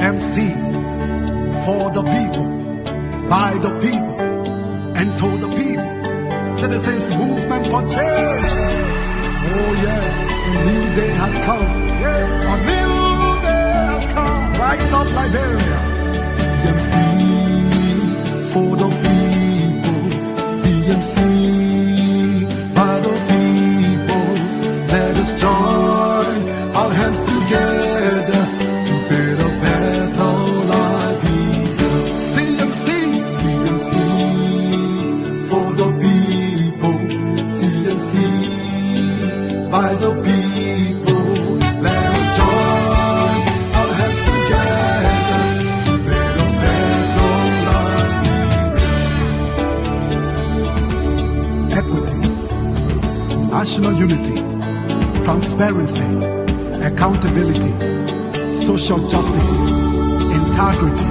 MC for the people, by the people, and to the people. Citizens movement for change. Oh yes, a new day has come. Yes, a new day has come. Rise up Liberia. CMC for the people. CMC by the people. Let us join our hands together to build a better life. CMC, CMC for the people. CMC by the people. Let us join our hands together to build a better life. Equity, national unity, transparency, accountability, social justice, integrity,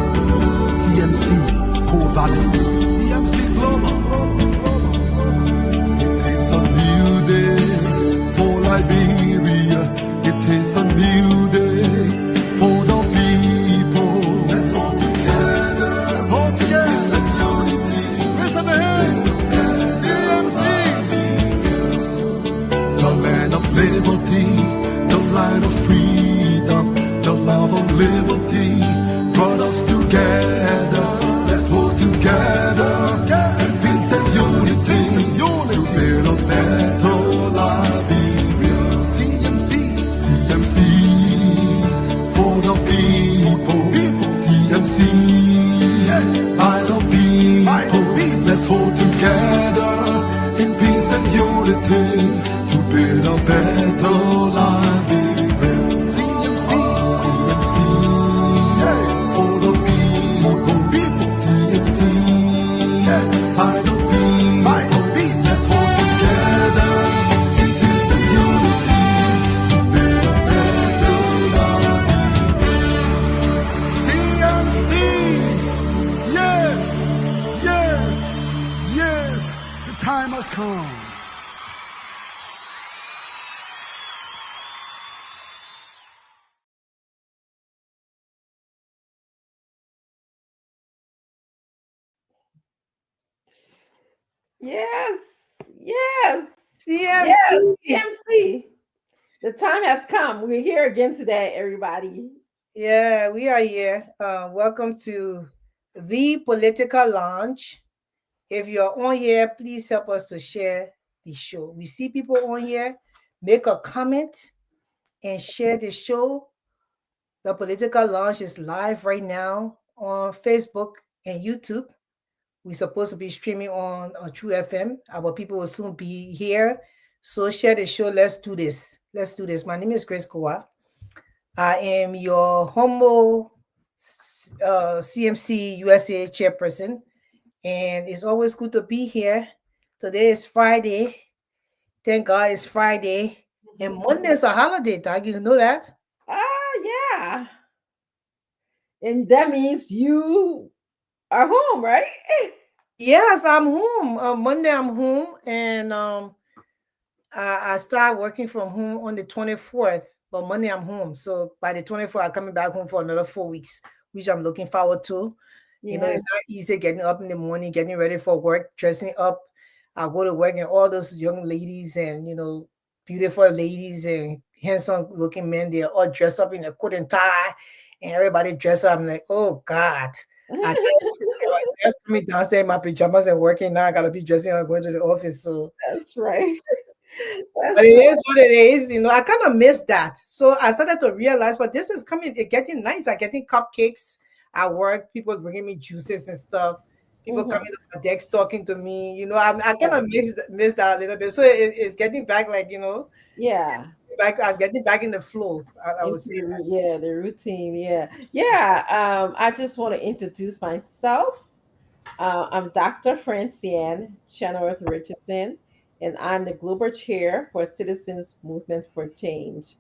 CMC core values. CMC Global. It is a new day for Liberia. It is a new day for the people. Let's all together. Let's all together. It's a unity. Raise up the hands. CMC. The land of liberty, the land of freedom, the love of liberty brought us together. Let's hold together in peace and unity to build a better Liberia. CMC, CMC for the people. CMC by the people. Let's hold together in peace and unity to build a better Liberia. CMC, CMC for the people. CMC by the people. Let's hold together in peace and unity to build a better Liberia. CMC, yes, yes, yes, the time has come. Yes, yes, CMC. yes, CMC. The time has come. We're here again today, everybody. Yeah, we are here. Welcome to the Political Lounge. If you're on here, please help us to share the show. We see people on here, make a comment and share the show. The Political Lounge is live right now on Facebook and YouTube. We're supposed to be streaming on True FM. Our people will soon be here. So share the show. Let's do this. Let's do this. My name is Grace Kowa. I am your humble CMC USA chairperson, and it's always good to be here. Today is Friday. Thank God it's Friday. And Monday is a holiday, Doug. You know that? Yeah. And that means you are home, right? Yes, I'm home. Monday I'm home, and I start working from home on the 24th. But Monday I'm home. So by the 24th, I'm coming back home for another 4 weeks, which I'm looking forward to. You know, it's not easy getting up in the morning, getting ready for work, dressing up. I go to work and all those young ladies and, beautiful ladies and handsome looking men, they're all dressed up in a coat and tie and everybody dressed up. I'm like, oh God. I just coming downstairs in my pajamas and working now. I gotta be dressing up going to the office. So That's right. but it is what it is. I kind of miss that. So I started to realize, but this is coming, it's getting nice. I'm getting cupcakes at work, people bringing me juices and stuff. People coming to my decks talking to me. I kind of miss that a little bit. So it's getting back, Yeah. I'm getting back in the flow. I would say that. Yeah, the routine. Yeah. I just want to introduce myself. I'm Dr. Franciane Chenoweth Richardson, and I'm the Global Chair for Citizens Movement for Change.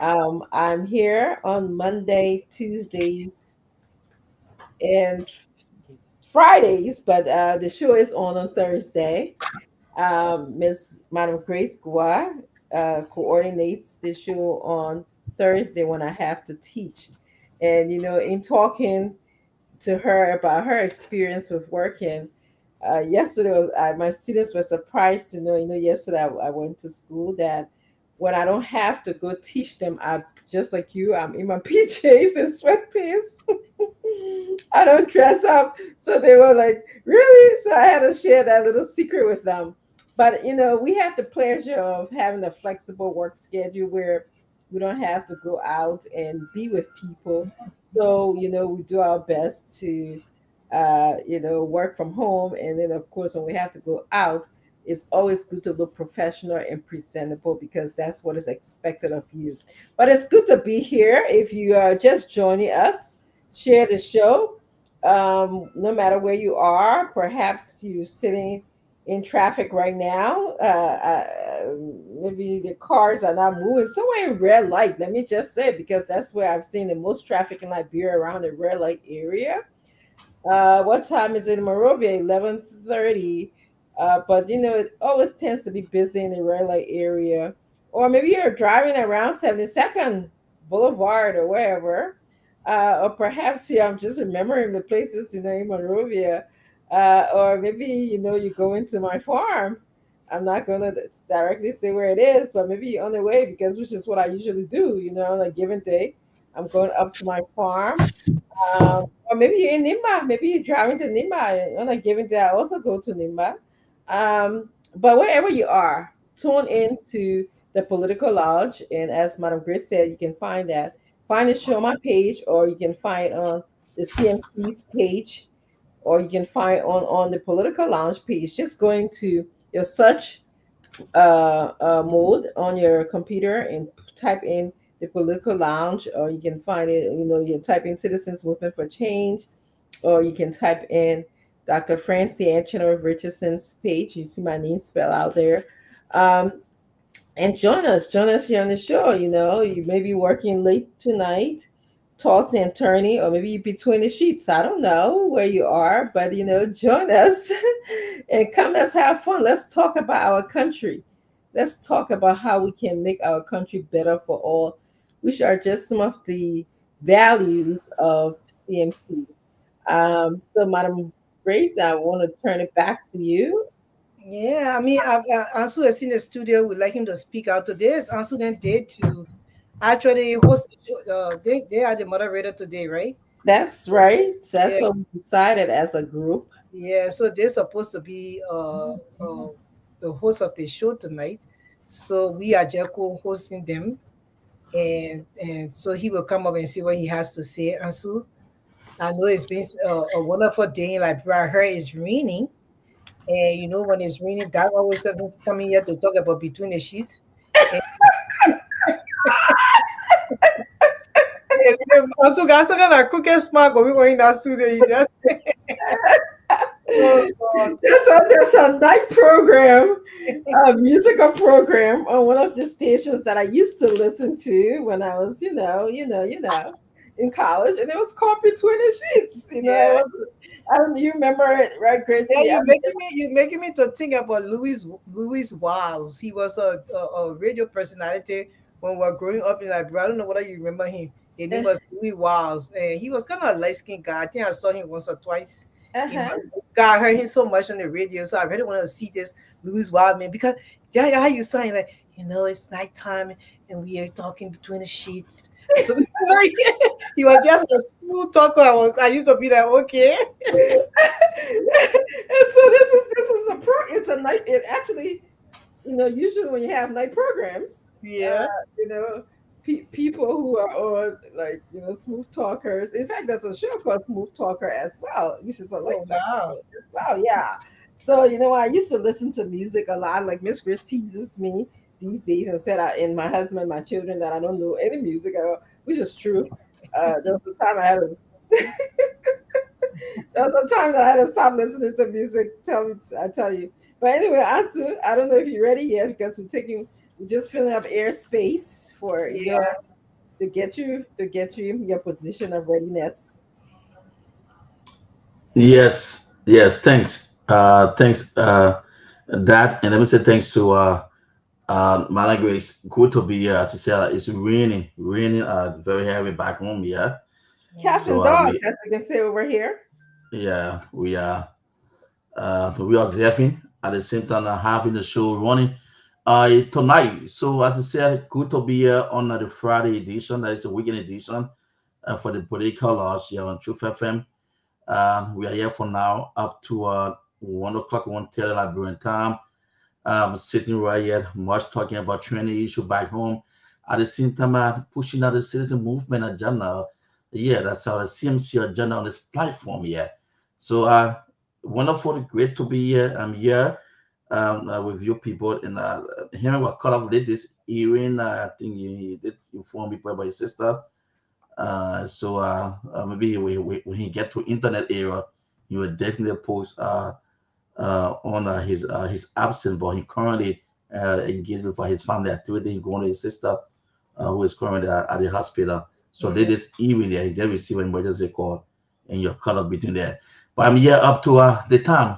I'm here on Monday, Tuesdays, and Fridays, but the show is on Thursday. Miss Madam Grace Gua coordinates the show on Thursday when I have to teach. And in talking to her about her experience with working, yesterday my students were surprised to know. Yesterday I went to school that when I don't have to go teach them, I just like you, I'm in my PJs and sweatpants. I don't dress up. So they were like, really? So I had to share that little secret with them. But we have the pleasure of having a flexible work schedule where we don't have to go out and be with people. So, we do our best to work from home. And then of course when we have to go out, it's always good to look professional and presentable because that's what is expected of you. But it's good to be here. If you are just joining us, share the show. No matter where you are, perhaps you're sitting in traffic right now. Maybe the cars are not moving. Somewhere in red light, let me just say, because that's where I've seen the most traffic in Liberia, around the red light area. What time is it in Monrovia? 11:30. But it always tends to be busy in the red light area. Or maybe you're driving around 72nd Boulevard or wherever. Or perhaps here I'm just remembering the places in Monrovia. Or maybe you go into my farm. I'm not gonna directly say where it is, but maybe you're on the way, because which is what I usually do. On a given day, I'm going up to my farm, or maybe you're in Nimba. Maybe you're driving to Nimba on a given day. I also go to Nimba. But wherever you are, tune into the Political Lounge. And as Madam Grace said, you can find the show on my page, or you can find on the CMC's page, or you can find on the Political Lounge page. Just going to your search mode on your computer and type in the Political Lounge, or you can find it. You can type in Citizens Movement for Change, or you can type in Dr. Francie Ann Chenoweth Richardson's page. You see my name spelled out there. Um, and join us here on the show. You may be working late tonight, tossing and turning, or maybe you're between the sheets. I don't know where you are, but join us and come. Let's have fun. Let's talk about our country. Let's talk about how we can make our country better for all, which are just some of the values of CMC. So, Madam Grace, I want to turn it back to you. Yeah, I mean, Ansu is in the studio. We'd like him to speak out today. Ansu then did to actually host the show. They are the moderator today, right? That's right. That's Yes. what we decided as a group. Yeah, so they're supposed to be the host of the show tonight. So we are just co-hosting them, and so he will come up and see what he has to say. Ansu, I know it's been a wonderful day. Like I heard it's raining, and when it's raining, that always doesn't come in here to talk about between the sheets. And, also, guys, I got a quickest smart going in that studio. He just, oh God. There's a night program, a musical program on one of the stations that I used to listen to when I was, in college, and it was called Between the Sheets. Yeah. I don't. You remember it, right, Yeah, Gracie? you making me to think about Louis Wiles. He was a radio personality when we were growing up in Liberia. I don't know whether you remember him. His name was Louis Wiles, and he was kind of a light skinned guy. I think I saw him once or twice. Uh-huh. God, I heard him so much on the radio, so I really want to see this Louis Wiles man because yeah, how you saying like it's nighttime and we are talking between the sheets. So like, he was just a smooth talker. I used to be like, okay. And so this is it's a night. It actually, usually when you have night programs, Yeah. you know, people who are on, like, smooth talkers. In fact, there's a show called Smooth Talker as well, which is a Oh late night wow. show as well. Yeah. So I used to listen to music a lot. Like Miss Chris teases me these days and said, and my husband, my children, that I don't know any music at all, which is true. There was a time I had to. There was a time that I had to stop listening to music. I tell you. But anyway, Asu, I don't know if you're ready yet, because we're just filling up airspace for Yeah. to get you in your position of readiness. Yes, yes. Thanks. Thanks. That, and let me say thanks to Mala Grace. Good to be here. As you said, it's raining, very heavy back home here. Cats So and dogs, we as we can say over here. yeah we are observing at the same time having the show running tonight. So as I said, good to be here on the Friday edition. That is the weekend edition for the Political Lounge here on Truth FM. We are here for now up to 1 o'clock, 1:30 Liberian time. Sitting right here, much talking about training issue back home. At the same time, pushing out the citizen movement agenda. Yeah, that's our CMC agenda on this platform here. So, wonderful, great to be here. I'm here with you people, and him what cut off did this earring. I think you did inform me by his sister. Maybe when he get to internet era, he will definitely post on his absence, but he currently engaged with his family activity. He going to his sister, who is currently at the hospital. So they Mhm. just even there, he just received an emergency call, and you're caught up between there. But I'm here up to the time.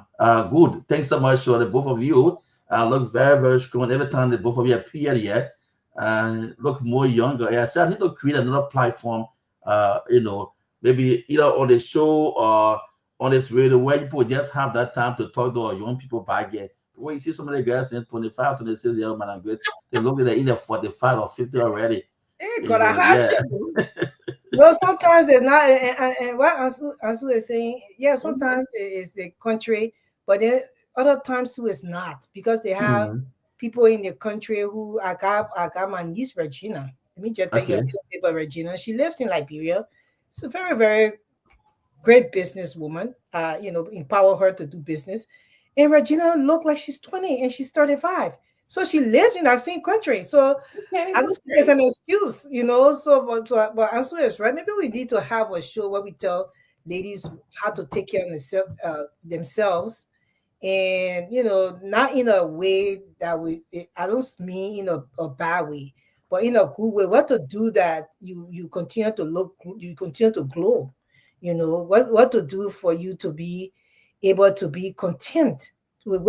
Good. Thanks so much for the both of you. Look very, very strong. Every time the both of you appear here, look more younger. Yeah, so I need to create another platform. Maybe either on the show or on this radio where people just have that time to talk to our young people back here. When you see some of the guys in 25, 26 years old, man, and good, they look like they're in their 45 or 50 already. Eh, You got a know, hot yeah. shit. No, sometimes it's not. And what Ansu is saying, yeah, Mhm. sometimes it's the country, but then other times too, it's not because they have Mhm. people in the country who I got my niece Regina. Let me just tell you a Okay. little bit about Regina. She lives in Liberia. She's a very, very great businesswoman. Empower her to do business. And Regina looked like she's 20 and she's 35. So she lives in that same country. So Okay, I don't that's think it's great. an excuse. So, but Ansu is right. Maybe we need to have a show where we tell ladies how to take care of themselves, and not in a way that I don't mean in a bad way, but in a good way. What to do that you continue to look, you continue to glow. What to do for you to be able to be content with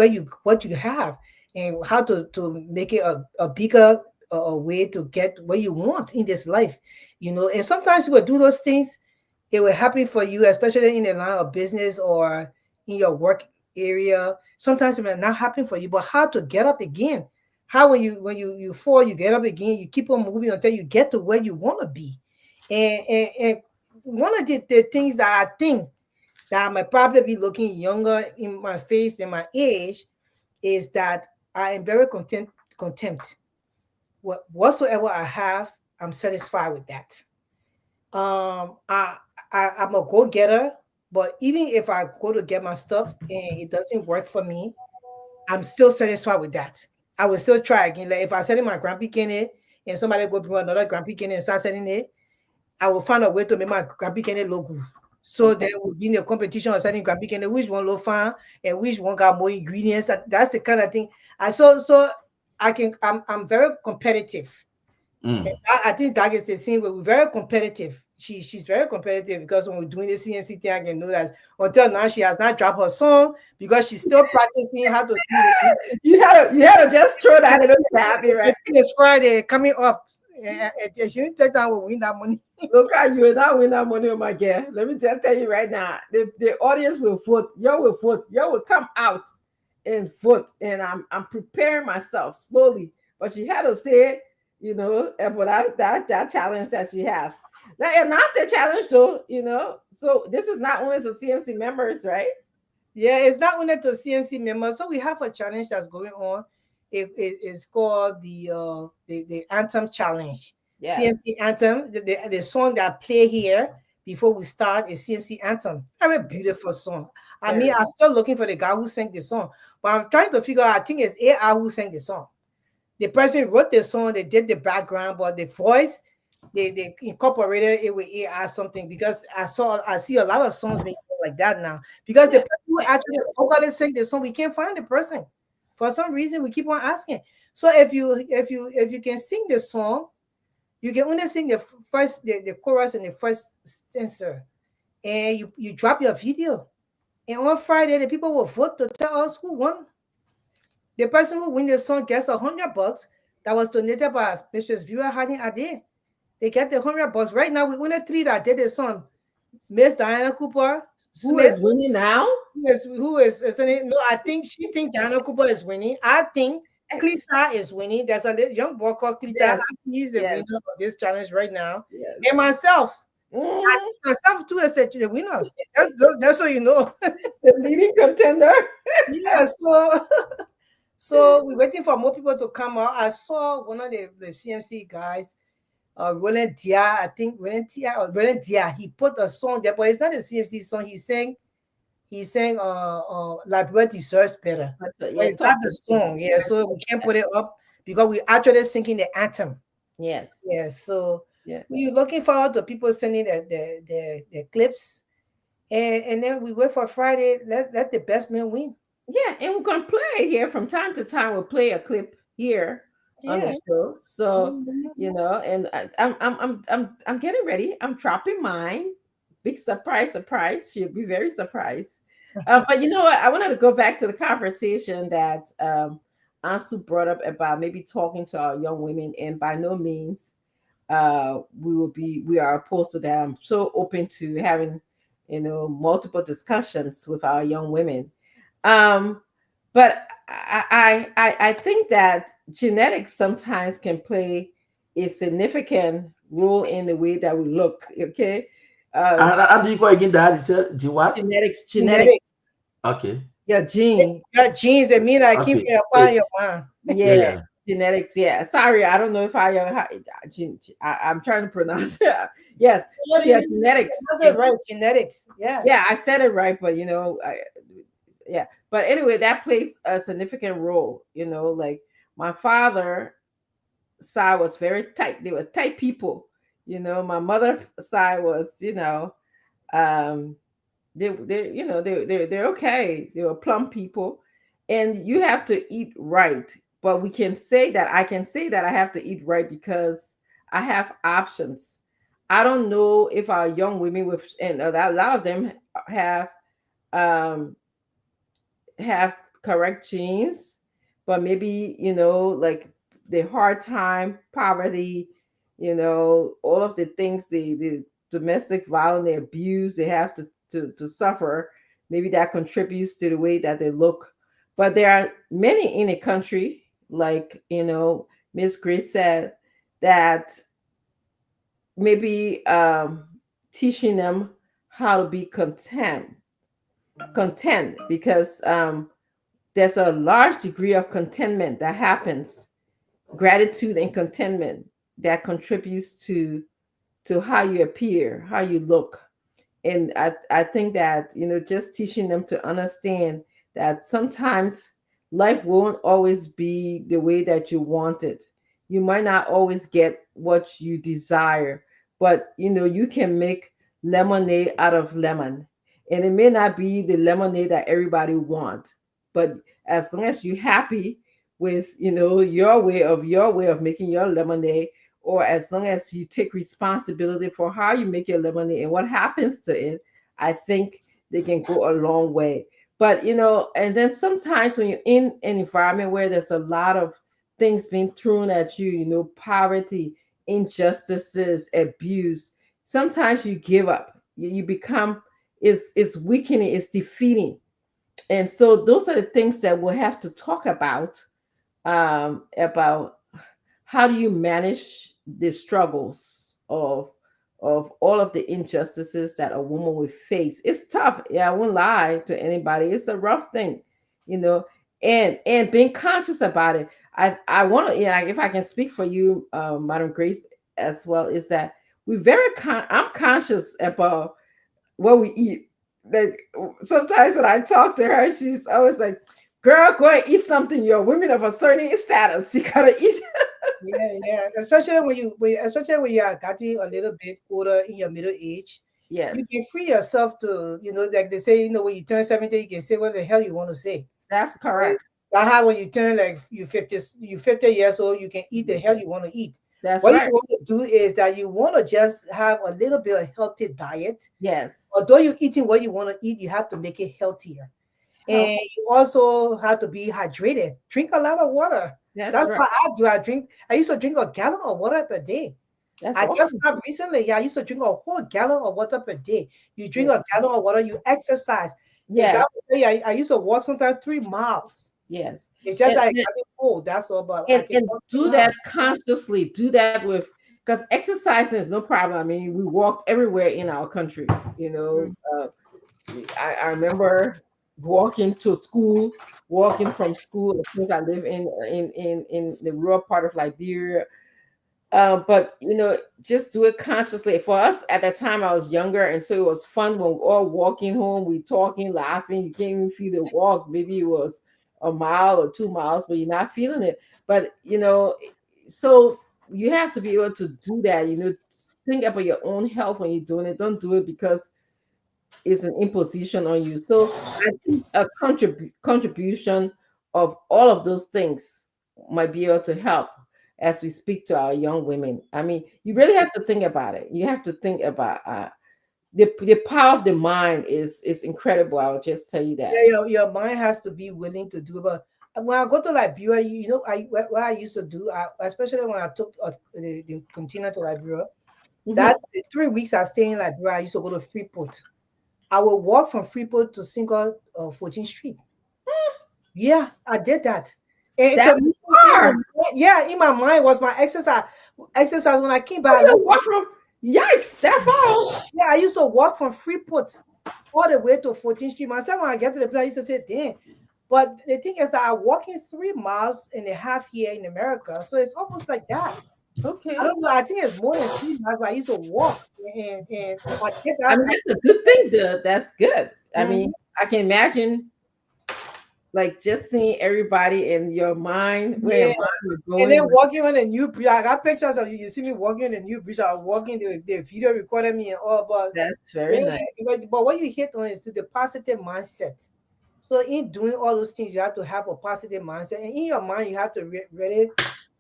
what you have, and how to make it a bigger a way to get what you want in this life. And sometimes you will do those things, it will happen for you, especially in the line of business or in your work area. Sometimes it may not happen for you, but how to get up again? How when you fall, you get up again, you keep on moving until you get to where you want to be. And one of the things that I think that I might probably be looking younger in my face than my age is that I am very content. Whatsoever I have, I'm satisfied with that. um i I'm a go-getter, but even if I go to get my stuff and it doesn't work for me, I'm still satisfied with that. I will still try again. Like if I send in my grand in and somebody go bring another grand in and start selling it, I will find a way to make my grand in look good. So Okay. then we'll be in a competition of selling grand in, which one look fine and which one got more ingredients. That's the kind of thing. And so I'm very competitive. Mm. I think that is the same way. We're very competitive. She's very competitive because when we're doing the CNC thing, I can know that until now she has not dropped her song because she's still practicing how to sing it. You had to just throw that little jab in, I right? think it's Friday coming up. And she didn't take that will win that money. Look at you not win that money, my girl. Let me just tell you right now, the audience will vote. You will vote. You will come out and vote. And I'm preparing myself slowly. But she had to say it, for that challenge that she has. Now, and that's the challenge though. So this is not only to CMC members, right? Yeah, it's not only to CMC members. So we have a challenge that's going on. It's called the Anthem Challenge. Yes. CMC Anthem, the song that I play here before we start is CMC Anthem. Very beautiful song. I mean, Very. I'm still looking for the guy who sang the song, but I'm trying to figure out, I think it's AI who sang the song. The person who wrote the song, they did the background, but the voice, they incorporated it with AI something, because I see a lot of songs being like that now. Because the Yeah. person who actually vocally sing the song, we can't find the person. For some reason, we keep on asking. So if you can sing the song, you can only sing the chorus and the first stanza, and you drop your video. And on Friday, the people will vote to tell us who won. The person who win the song gets $100 that was donated by Mrs. Viewer Harding Ade. They get the $100. Right now, we only three that did the song. Miss Diana Cooper Who Smith. is winning now? Who is isn't it? No, I think she think Diana Cooper is winning. I think Cleta is winning. There's a young boy called Cleta. I Yes, think he's the winner yes, of this challenge right now. yes. And myself. I Mm, think myself too as the winner. That's so you know. the leading contender. Yeah, so so we're waiting for more people to come out. I saw one of the CMC guys, Roland Dia, I think Roland Dia. He put a song there, but it's not a CMC song. He sang Library Deserves Better. But, But yeah, it's not the talking. song, yeah. So we can't put it up because we actually singing the anthem. Yes, Yeah, so yeah, we're looking forward to people sending the clips. And then we wait for Friday. Let the best man win. yeah. And we're gonna play here from time to time. We'll play a clip here on Yeah. the show. So Mhm. and I'm getting ready. I'm dropping mine. Big surprise, surprise. She'll be very surprised. But you know what? I wanted to go back to the conversation that Ansu brought up about maybe talking to our young women, and by no means we are opposed to that. I'm so open to having multiple discussions with our young women. um but I think that genetics sometimes can play a significant role in the way that we look. Okay. uh And how do you go again, Dad? You said G what? genetics. Genetics. Okay. Your gene. Your genes, they mean I keep Okay. your pa and It, your mom. yeah, Yeah, yeah. genetics. Yeah, sorry, I don't know if I'm trying to pronounce it. Yes, Yeah, so yeah, genetics. that's right. Genetics. Yeah. Yeah, I said it right, but yeah. But anyway, that plays a significant role. Like my father side was very tight. They were tight people. My mother side was, um, they're okay. They were plump people, and you have to eat right. But I can say that I have to eat right because I have options. I don't know if our young women and a lot of them have um have correct genes, but maybe, like the hard time, poverty, all of the things, the domestic violence, the abuse they have to suffer, maybe that contributes to the way that they look. But there are many in the country, like, Miss Grace said, that maybe teaching them how to be content, because there's a large degree of contentment that happens, gratitude and contentment, that contributes to how you appear, how you look. And I think that, just teaching them to understand that sometimes life won't always be the way that you want it. You might not always get what you desire, but you can make lemonade out of lemon. And it may not be the lemonade that everybody wants, but as long as you're happy with your way of making your lemonade, or as long as you take responsibility for how you make your lemonade and what happens to it, I think they can go a long way. But and then sometimes when you're in an environment where there's a lot of things being thrown at you, poverty, injustices, abuse, sometimes you give up. You become, it's weakening, it's defeating. And so those are the things that we'll have to talk about how do you manage the struggles of all of the injustices that a woman will face. It's tough. Yeah, I won't lie to anybody. It's a rough thing, you know, and being conscious about it. I want to, yeah, if I can speak for you, Madam Grace, as well, is that I'm conscious about what we eat. Like sometimes when I talk to her, she's always like, "Girl, go and eat something. You're women of a certain status. You gotta eat." Yeah, yeah. Especially when you are getting a little bit older in your middle age, you Yes, can free yourself to, like they say, when you turn 70, you can say what the hell you want to say. that's Right? correct. That's how when you turn like you 50 years old, you can eat the hell you want to eat. That's What you right. want to do is that you want to just have a little bit of healthy diet. Yes, Although you're eating what you want to eat, you have to make it healthier. health. And you also have to be hydrated. Drink a lot of water. That's That's right. what I do. I used to drink a gallon of water per day. That's I just awesome. stopped recently. Yeah, I used to drink a whole gallon of water per day. You drink Yeah. a gallon of water, you exercise. And Yes. God will tell you, I used to walk sometimes 3 miles. Yes. It's just And, that I got it cold. That's all. But I can and walk three do that miles. consciously. Do that with, because exercising is no problem. I mean, we walked everywhere in our country. You know, Mm. I remember walking to school, walking from school. Of course, I live in the rural part of Liberia. But just do it consciously. For us at that time, I was younger, and so it was fun when we were all walking home. We talking, laughing. You can't even feel the walk. Maybe it was a mile or 2 miles, but you're not feeling it. But so you have to be able to do that. Think about your own health when you're doing it. Don't do it because it's an imposition on you. So I think a contribution of all of those things might be able to help as we speak to our young women. I mean, you really have to think about it. You have to think about the power of the mind is incredible. I will just tell you Yeah, that. your mind has to be willing to do. But when I go to Liberia, what I used to do, especially when I took the container to Liberia, Mhm. that the 3 weeks I stay in Liberia, I used to go to Freeport. I would walk from Freeport to single 14th Street. Yeah, I did that. And That to me, in my far. mind, yeah, in my mind was my exercise. Exercise when I came Oh, back. you walk from, yikes, that far. Yeah, I used to walk from Freeport all the way to 14th Street. Myself, when I get to the place, I used to say, damn. But the thing is that I'm walking 3 miles and a half here in America. So it's almost like that. I Okay. don't know. I think it's more than 3 miles, but I used to walk. And I get I that. mean, that's a good thing. That's good. I mean, Mhm. I can imagine like just seeing everybody in your mind, where your Yeah. mind was And then going. walking on a new bridge. I got pictures of you. You see me walking on a new bridge. I was walking, the video recorded me and all. But That's very yeah, nice. but what you hit on is to the positive mindset. So in doing all those things, you have to have a positive mindset. And in your mind, you have to really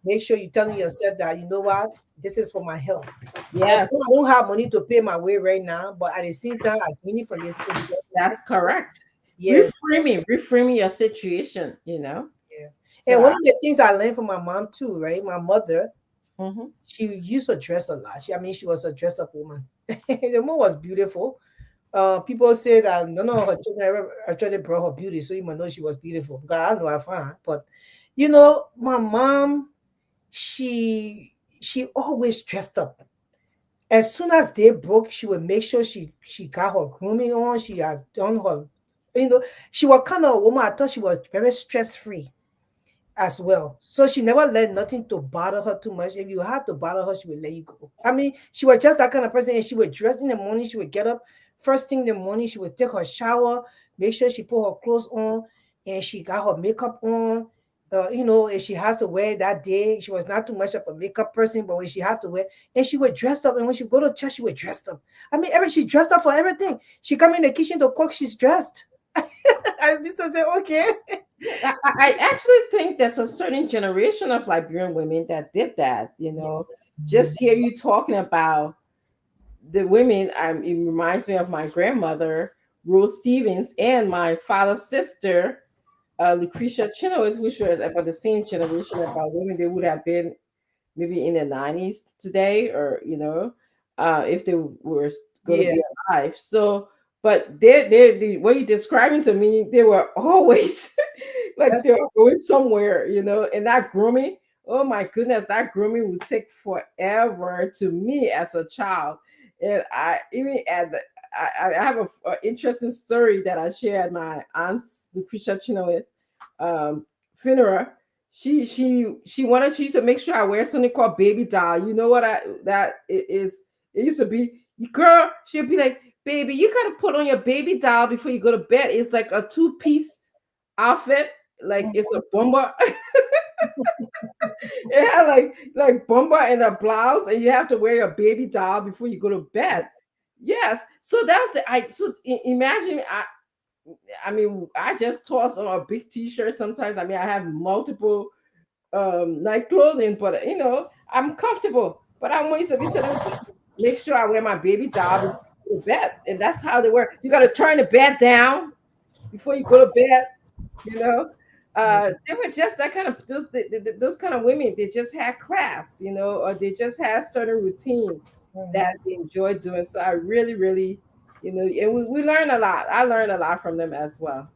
make sure you're telling yourself that, you know what, this is for my health. Yes, Although I don't have money to pay my way right now, but at the same time, I gain it from this thing because that's correct. yes, Reframing your situation. yeah. So, And one of the things I learned from my mom too, right? My mother, mhm. she used to dress a lot. She was a dress up woman. The woman was beautiful. People say that none of her children ever actually brought her beauty, so you might know she was beautiful. Because I know I found, but my mom, she always dressed up. As soon as day broke, she would make sure she got her grooming on. She had done her, she was kind of a woman. I thought she was very stress free as well. So she never let nothing to bother her too much. If you have to bother her, she would let you go. I mean, she was just that kind of person. And she would dress in the morning. She would get up first thing in the morning. She would take her shower, make sure she put her clothes on, and she got her makeup on. If she has to wear that day, she was not too much of a makeup person, but when she had to wear, and she would dress up. And when she go to church, she would dress up. I mean, she dressed up for everything. She come in the kitchen to cook, she's dressed. I used to say, okay. I actually think there's a certain generation of Liberian women that did that. Just hear you talking about the women. It reminds me of my grandmother, Rose Stevens, and my father's sister, Lucretia Chenoweth, which was about the same generation about women. They would have been maybe in the 90s today, or if they were going to Yeah, be alive. So, but they what you're describing to me, they were always like that's they were going somewhere, and that grooming. Oh my goodness, that grooming would take forever to me as a child. And I even at the, I have a interesting story that I shared at my aunt's Lucretia Chenoweth funeral. She used to make sure I wear something called baby doll. You know what I that it is? It used to be, girl. She'd be like, baby, you gotta put on your baby doll before you go to bed. It's like a two-piece outfit, like it's a bomber. It had like bomber and a blouse, and you have to wear your baby doll before you go to bed. Yes. So that's the I so imagine I mean, I just toss on a big t-shirt sometimes. I mean, I have multiple night clothing, but I'm comfortable. But I want you to them to make sure I wear my baby doll before I go to bed. And that's how they work. You gotta turn the bed down before you go to bed, you know. They were just that kind of those kind of women. They just had class, or they just had certain routine that Mhm. they enjoyed doing. So I really, really, and we learned a lot. I learned a lot from them as well.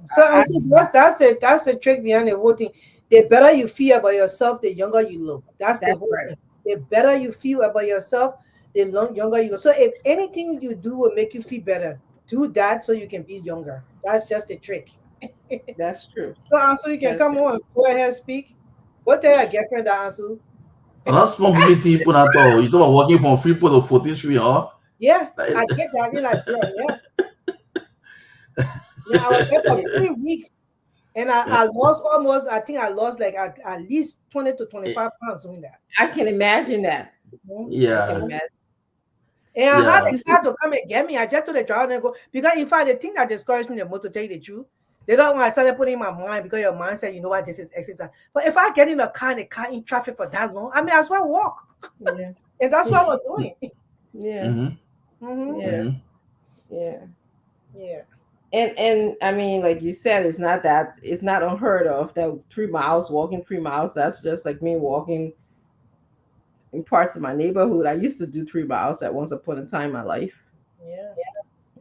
So, I, so that's the trick behind the whole thing. The better you feel about yourself, the younger you look. That's the that's whole right. thing. The better you feel about yourself, the younger you look. So if anything you do will make you feel better, do that so you can be younger. That's just the trick. That's true. So Ansu, you can That's come on, go ahead, speak. Go tell your girlfriend that Ansu. And that's one big thing put out though. You talk about working from Freeport to 14th Street, huh? Yeah, Like, I get that. I like, yeah. Yeah, I was there for 3 weeks. And I lost almost, I think I lost like at least 20 to 25 pounds doing that. I can imagine that. Mhm. I can yeah, imagine. And I had yeah. a You see, car to come and get me. I just told the driver and go because in fact the thing that discouraged me the most to tell you the truth, they don't want to started putting in my mind because your mind said, you know what, this is exercise. But if I get in a car and the car in traffic for that long, I mean, as well walk. yeah, And that's yeah, what I was doing. yeah, Mm-hmm. Hmm. yeah, Mm-hmm. yeah. Yeah. And I mean, like you said, it's not unheard of that 3 miles walking 3 miles. That's just like me walking in parts of my neighborhood. I used to do 3 miles at once upon a time in my life. Yeah.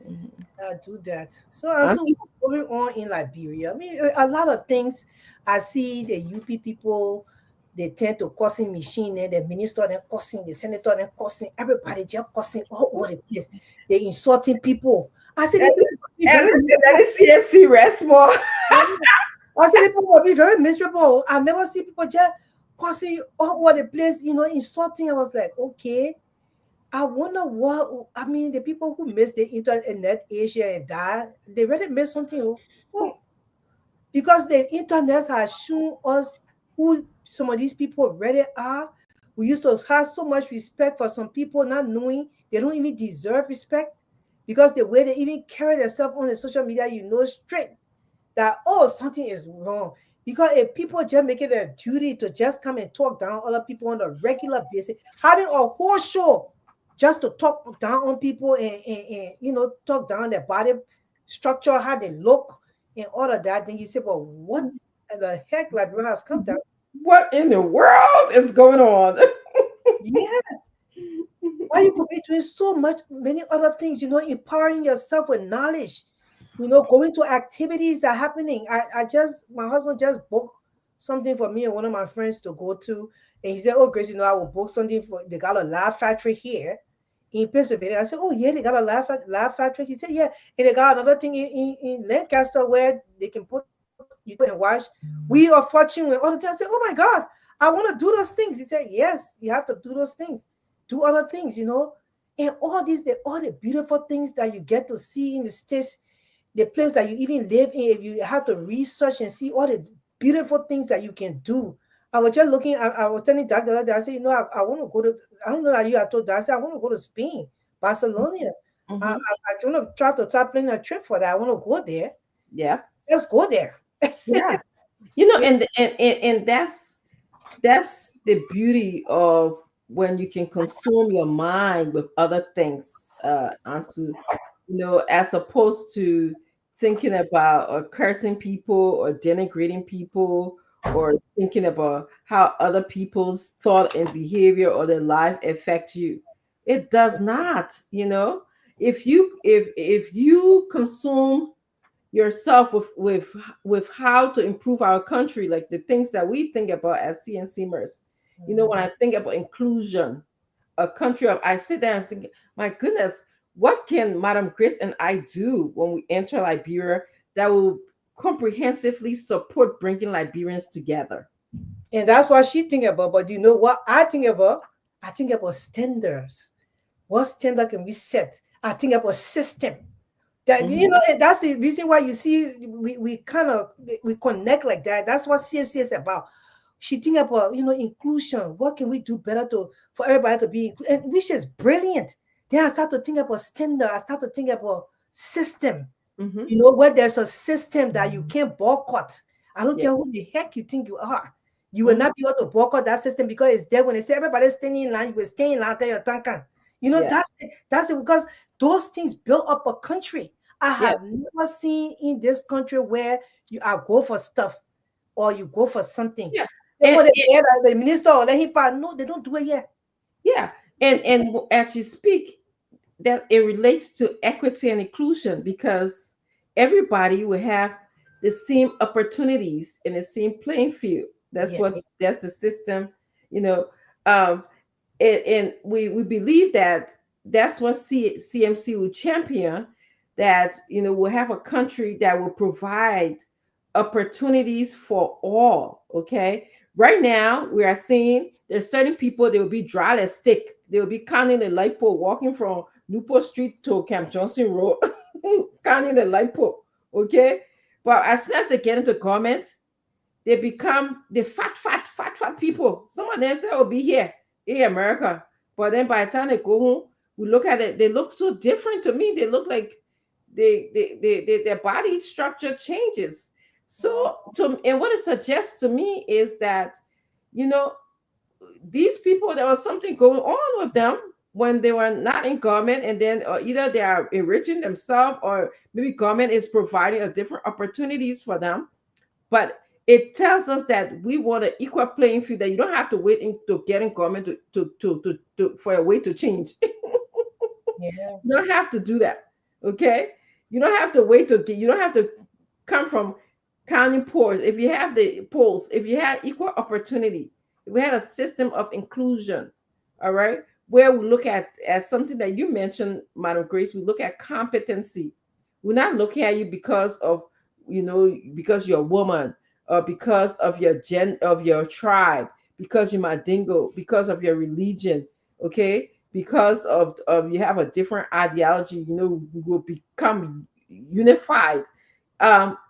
Mhm. I do that. So also Auntie, what's going on in Liberia? I mean, a lot of things. I see the UP people, they tend to cussing machine and the minister then cussing, the senator then cussing, everybody just cussing all over the place. They insulting people. I see the at people least, be at very least they let miserable. the CFC rest more. I see the people will be very miserable. I never see people just cussing all over the place, insulting. I was like, okay. I wonder what I mean. The people who miss the internet Asia and that they really miss something. Oh, because the internet has shown us who some of these people really are. We used to have so much respect for some people, not knowing they don't even deserve respect because the way they even carry themselves on the social media, straight that something is wrong. Because if people just make it a duty to just come and talk down other people on a regular basis, having a whole show just to talk down on people and talk down their body structure, how they look, and all of that, then you say, well, what the heck Liberia has come down? What in the world is going on? Yes. Why you could be doing so much, many other things, empowering yourself with knowledge, going to activities that are happening. My husband just booked something for me and one of my friends to go to. And he said, oh, Grace, I will book something they got a lab factory here in Pennsylvania. I said, oh, yeah, they got a lab factory. He said, yeah. And they got another thing in Lancaster where they can put you go and watch. We are fortunate all the time. I said, oh my God, I want to do those things. He said, yes, you have to do those things, do other things. And all the beautiful things that you get to see in the States, the place that you even live in, if you have to research and see all the beautiful things that you can do. I was just looking, I was telling Doug the other day, I said, I want to go to, I don't know that you, I told Doug, I said, I want to go to Spain, Barcelona. I Hmm. want to try to start planning a trip for that. I want to go there. Yeah, Let's go there. yeah. Yeah. And that's the beauty of when you can consume your mind with other things, Ansu, as opposed to thinking about or cursing people or denigrating people or thinking about how other people's thought and behavior or their life affect you. It does not, if you consume yourself with how to improve our country, like the things that we think about as CNCmers. When I think about inclusion, a country of, I sit there and think, my goodness, what can Madam Grace and I do when we enter Liberia that will comprehensively support bringing Liberians together? And that's what she think about. But you know what I think about? I think about standards. What standard can we set? I think about system. That Mhm. and that's the reason why you see we kind of we connect like that. That's what CFC is about. She think about inclusion. What can we do better to for everybody to be and which is brilliant. Then I start to think about standard. I start to think about system. Mhm. Where there's a system that you can't boycott. I don't Yeah. care who the heck you think you are. You will Mhm. not be able to boycott that system because it's there. When they say everybody's standing in line, you will stay in line till you're tanking. Yeah. That's because those things build up a country. I have Yes. never seen in this country where I go for stuff. or you go for something. Yeah. They And, want the minister or let him pass. No, they don't do it yet. yeah. And as you speak, that it relates to equity and inclusion, because everybody will have the same opportunities in the same playing field. Yes. That's the system, you know. Um, and we believe that that's what CMC will champion, that we'll have a country that will provide opportunities for all. Okay, right now we are seeing there's certain people, they will be dry as stick, they will be counting the light pole, walking from Newport Street to Camp Johnson Road, counting the light pole. Okay, but as soon as they get into government, they become the fat people. Some of them say, "Oh, be here in America," but then by the time they go home, we look at it. They look so different to me. They look like their body structure changes. So, and what it suggests to me is that, you know, these people, there was something going on with them when they were not in government, and then either they are enriching themselves, or maybe government is providing a different opportunities for them. But it tells us that we want an equal playing field, that you don't have to wait to get in government to for a way to change. Yeah. You don't have to do that. Okay, you don't have to wait to get, you don't have to come from counting polls. If you have the polls, if you had equal opportunity, if we had a system of inclusion, all right, where we look at, as something that you mentioned, Madam Grace, we look at competency. We're not looking at you because of, because you're a woman, or because of your of your tribe, because you're Mandingo, because of your religion. Okay, because of you have a different ideology, we will become unified.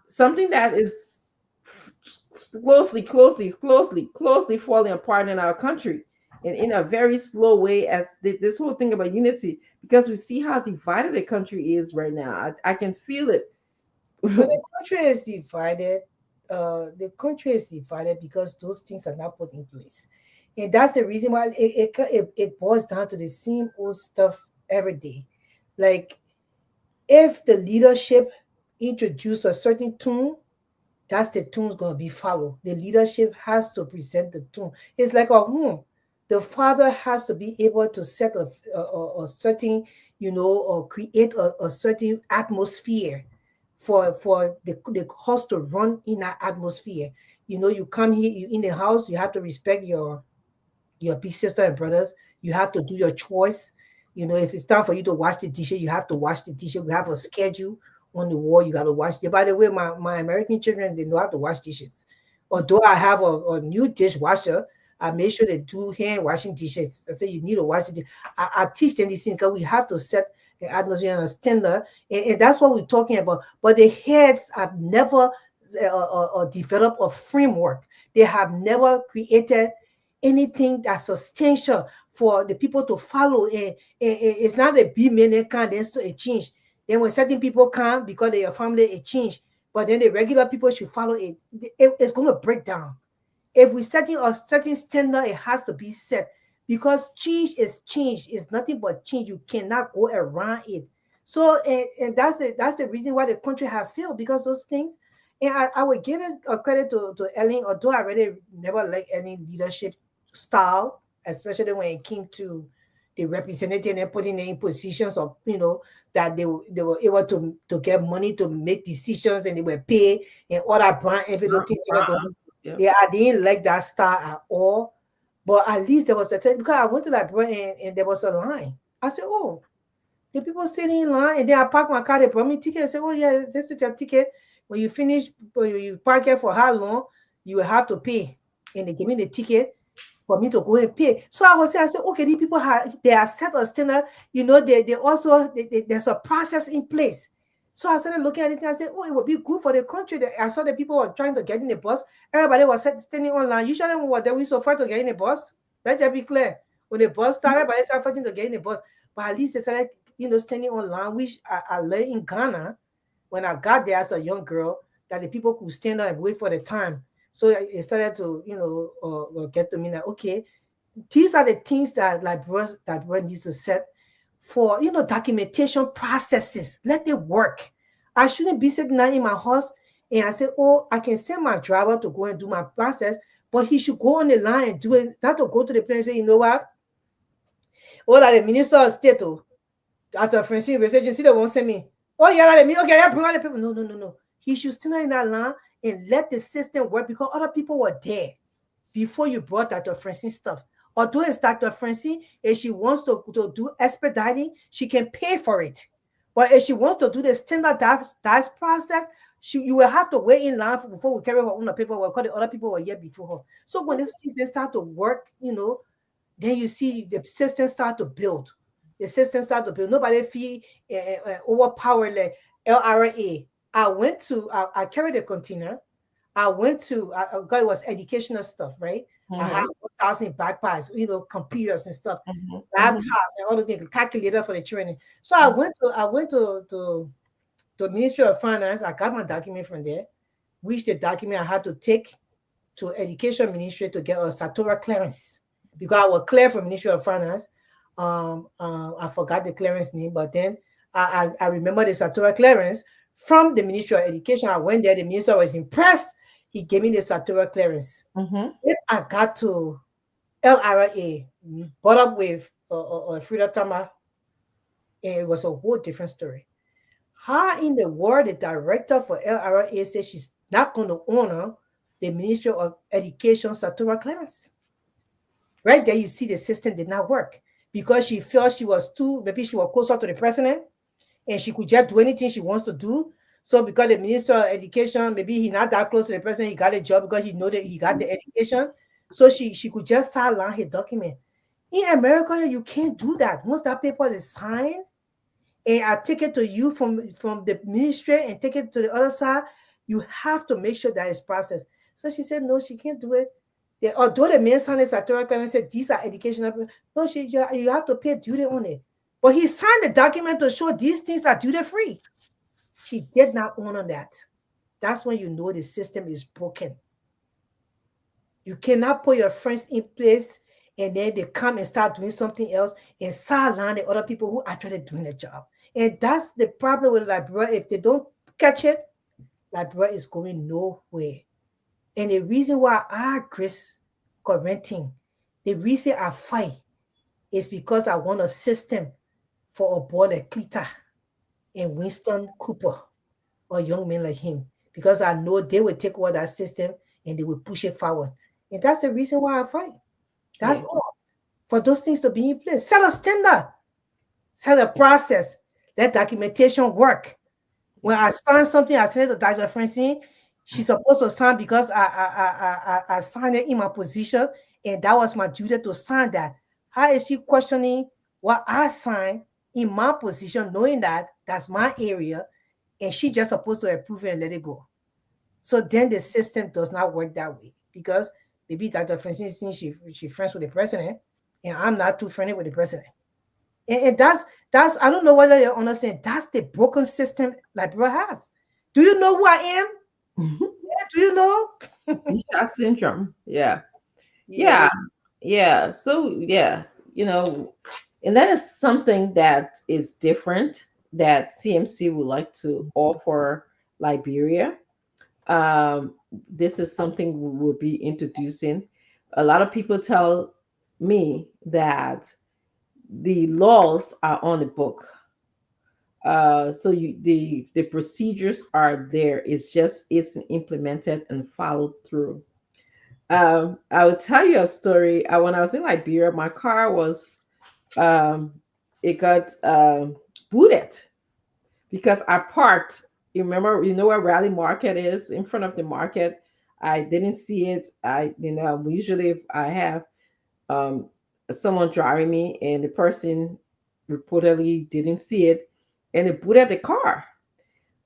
Something that is closely falling apart in our country, and in a very slow way, as this whole thing about unity, because we see how divided the country is right now. I can feel it. But the country is divided. The country is divided because those things are not put in place, and that's the reason why it boils down to the same old stuff every day. Like, if the leadership introduce a certain tune, that's the tune's gonna be followed. The leadership has to present the tune. It's like a home. The father has to be able to set a certain, or create a certain atmosphere for the house to run in that atmosphere. You come here, you in the house, you have to respect your big sister and brothers. You have to do your choice. If it's time for you to wash the dishes, you have to wash the dishes. We have a schedule on the wall. You got to wash it. By the way, my American children, they know how to wash dishes. Although I have a new dishwasher, I make sure they do hand washing dishes. I say you need to wash it. I teach them these things because we have to set the atmosphere and a standard, and that's what we're talking about. But the heads have never developed a framework. They have never created anything that's substantial for the people to follow. And it's not a big minute can then still a change. Then when certain people come because they are family, it change. But then the regular people should follow it. It's going to break down. If we setting a certain standard, it has to be set, because change is change. It's nothing but change. You cannot go around it. So and that's the reason why the country have failed, because those things. And I would give it a credit to Ellen, although I really never liked any leadership style, especially when it came to the representative and putting them in positions of, that they were able to get money to make decisions, and they were paid and all that brand envelope things. Yeah, I didn't like that style at all. But at least there was a time, because I went to that brand, and there was a line. I said, oh, the people standing in line, and then I parked my car, they brought me ticket. I said, oh yeah, this is your ticket. When you finish, when you park it for how long, you will have to pay. And they give me the ticket for me to go and pay. So I said, okay, these people they are set a standard, they also, there's a process in place. So I started looking at it, and I said, oh, it would be good for the country. I saw that people were trying to get in the bus. Everybody was standing online. Usually when we so far to get in the bus, let's just be clear. When the bus started, everybody started fighting to get in the bus. But at least they started, standing online, which I learned in Ghana when I got there as a young girl, that the people could stand up and wait for the time. So it started to, get to me that, okay, these are the things that one needs to set for, documentation processes. Let it work. I shouldn't be sitting down in my house And I said, oh, I can send my driver to go and do my process, but he should go on the line and do it, not to go to the place and say, you know what? Oh, like the minister of state, oh, after Francine research, see, they won't send me. Oh, yeah, like me, okay, yeah, bring all the people. No, no, no, no. He should stand in that line and let the system work because other people were there before you brought Dr. Francine stuff. Although it's Dr. Francine, if she wants to do expediting, she can pay for it. But if she wants to do the standardized process, you will have to wait in line before we carry her own paperwork because the other people were here before her. So when these things start to work, then you see the system start to build. The system start to build. Nobody feel overpowered like LRA. I carried a container. I went to, God, it was educational stuff, right? I had 1,000 backpacks, computers and stuff, laptops and all the things, calculator for the training. So I went to the Ministry of Finance. I got my document from there, which the document I had to take to Education Ministry to get a Satora clearance because I was clear from Ministry of Finance. I forgot the clearance name, but then I remember the Satora clearance from the Ministry of Education. I went there. The minister was impressed. He gave me the Satora clearance. If I got to LRA, brought up with Frida Tama, it was a whole different story. How in the world the director for LRA says she's not going to honor the Ministry of Education Satora clearance? Right there, you see the system did not work because she felt maybe she was closer to the president and she could just do anything she wants to do. So because the Minister of Education, maybe he's not that close to the president, he got a job because he know that he got the education. So she could just sign his document. In America, you can't do that. Once that paper is signed, and I take it to you from the ministry and take it to the other side, you have to make sure that it's processed. So she said, no, she can't do it. Although the man signed his authority and said, these are educational, no, you have to pay duty on it. But he signed the document to show these things are duty free. She did not honor that. That's when you know the system is broken. You cannot put your friends in place and then they come and start doing something else and sideline the other people who are actually doing the job. And that's the problem with Liberia. If they don't catch it, Liberia is going nowhere. And the reason why I Chris Correnting, the reason I fight is because I want a system for a boy like Clita and Winston Cooper or young men like him, because I know they will take over that system and they will push it forward. And that's the reason why I fight. That's all. For those things to be in place. Set a standard. Set a process. Let documentation work. When I sign something, I send it to Dr. Francine. She's supposed to sign because I signed it in my position, and that was my duty to sign that. How is she questioning what I signed in my position, knowing that that's my area, and she just supposed to approve it and let it go? So then the system does not work that way because maybe Dr. Francine thinks she friends with the president, and I'm not too friendly with the president. And that's I don't know whether you understand. That's the broken system Liberia has. Do you know who I am? Do you know? Shot syndrome. Yeah. Yeah. So and that is something that is different that CMC would like to offer Liberia. This is something we will be introducing. A lot of people tell me that the laws are on the book. So the procedures are there. It's implemented and followed through. I will tell you a story. When I was in Liberia, my car was it got booted because I parked. You know where Raleigh Market is, in front of the market. I didn't see it. Usually if I have someone driving me and the person reportedly didn't see it and it booted the car.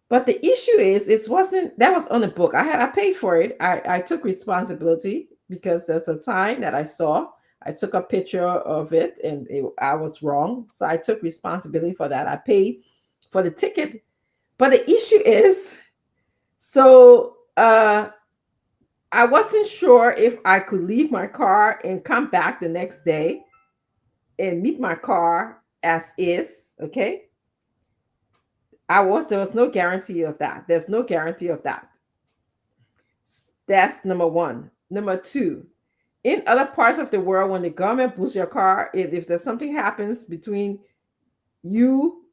But the issue is, it wasn't that was on the book. I paid for it. I took responsibility because there's a sign that I saw. I took a picture of it and I was wrong. So I took responsibility for that. I paid for the ticket. But the issue is, so I wasn't sure if I could leave my car and come back the next day and meet my car as is. Okay. There was no guarantee of that. There's no guarantee of that. That's number one. Number two, in other parts of the world, when the government boosts your car, if there's something happens between you